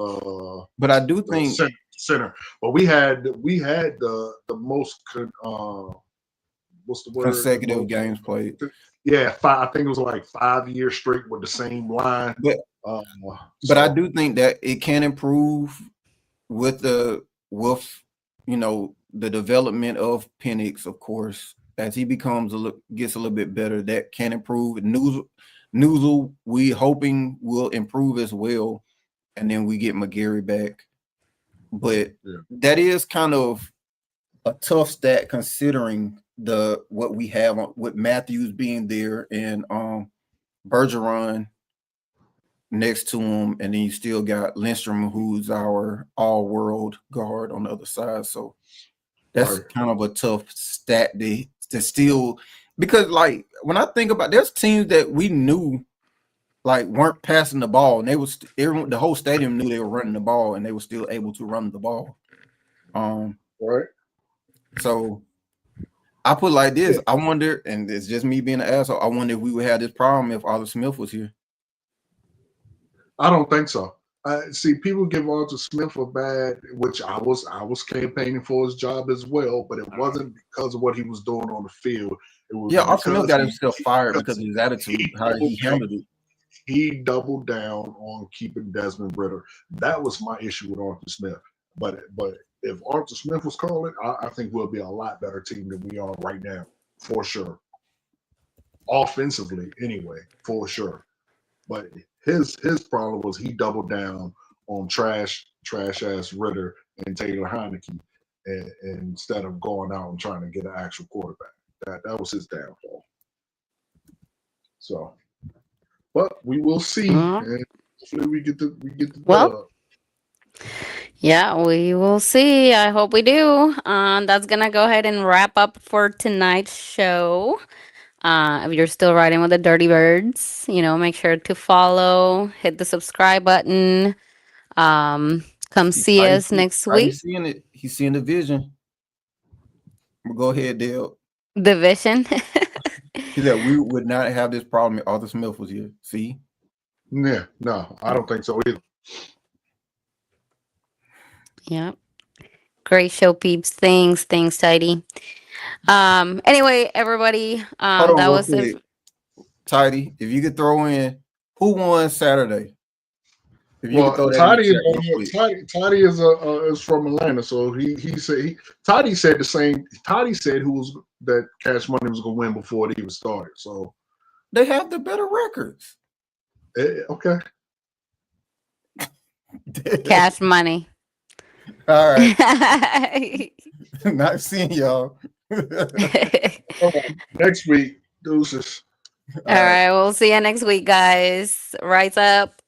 But I do think center. But we had the most what's the word? Consecutive games played. Yeah, I think it was like 5 years straight with the same line. But I do think that it can improve with the development of Penix, of course, as he gets a little bit better. That can improve. Newsel, we hoping will improve as well, and then we get McGarry back. But that is kind of a tough stat considering what we have with Matthews being there and Bergeron next to him, and then you still got Lindstrom, who's our all-world guard on the other side. So that's kind of a tough stat to still, because like when I think about, there's teams that we knew like weren't passing the ball, and the whole stadium knew they were running the ball, and they were still able to run the ball. So I put it like this: I wonder, and it's just me being an asshole, I wonder if we would have this problem if Arthur Smith was here. I don't think so. See, people give Arthur Smith a bad, which I was campaigning for his job as well, but it wasn't because of what he was doing on the field. It was Arthur Smith got himself fired because of his attitude, how he handled it. He doubled down on keeping Desmond Ritter. That was my issue with Arthur Smith. But if Arthur Smith was calling, I think we'll be a lot better team than we are right now, for sure. Offensively, anyway, for sure. But his problem was he doubled down on trash ass Ritter and Taylor Heineke, and instead of going out and trying to get an actual quarterback. That was his downfall. So, but we will see. And hopefully we get the well. Yeah, we will see. I hope we do. That's gonna go ahead and wrap up for tonight's show. If you're still riding with the Dirty Birds, make sure to follow, hit the subscribe button. Come see us next week. He's seeing it. He's seeing the vision. Well, go ahead, Dale. The vision. He said we would not have this problem if Arthur Smith was here. See? Yeah, no, I don't think so either. Yeah. Great show, peeps. Thanks, Tidy. Anyway, everybody, that was it. Tidy, if you could throw in who won Saturday. Tidy is from Atlanta, so he said Tidy said the same. Tidy said who was that Cash Money was going to win before it even started. So They have the better records. okay. Cash Money. All right. All Not seeing y'all. Next week, deuces. right, we'll see you next week, guys. Rise up.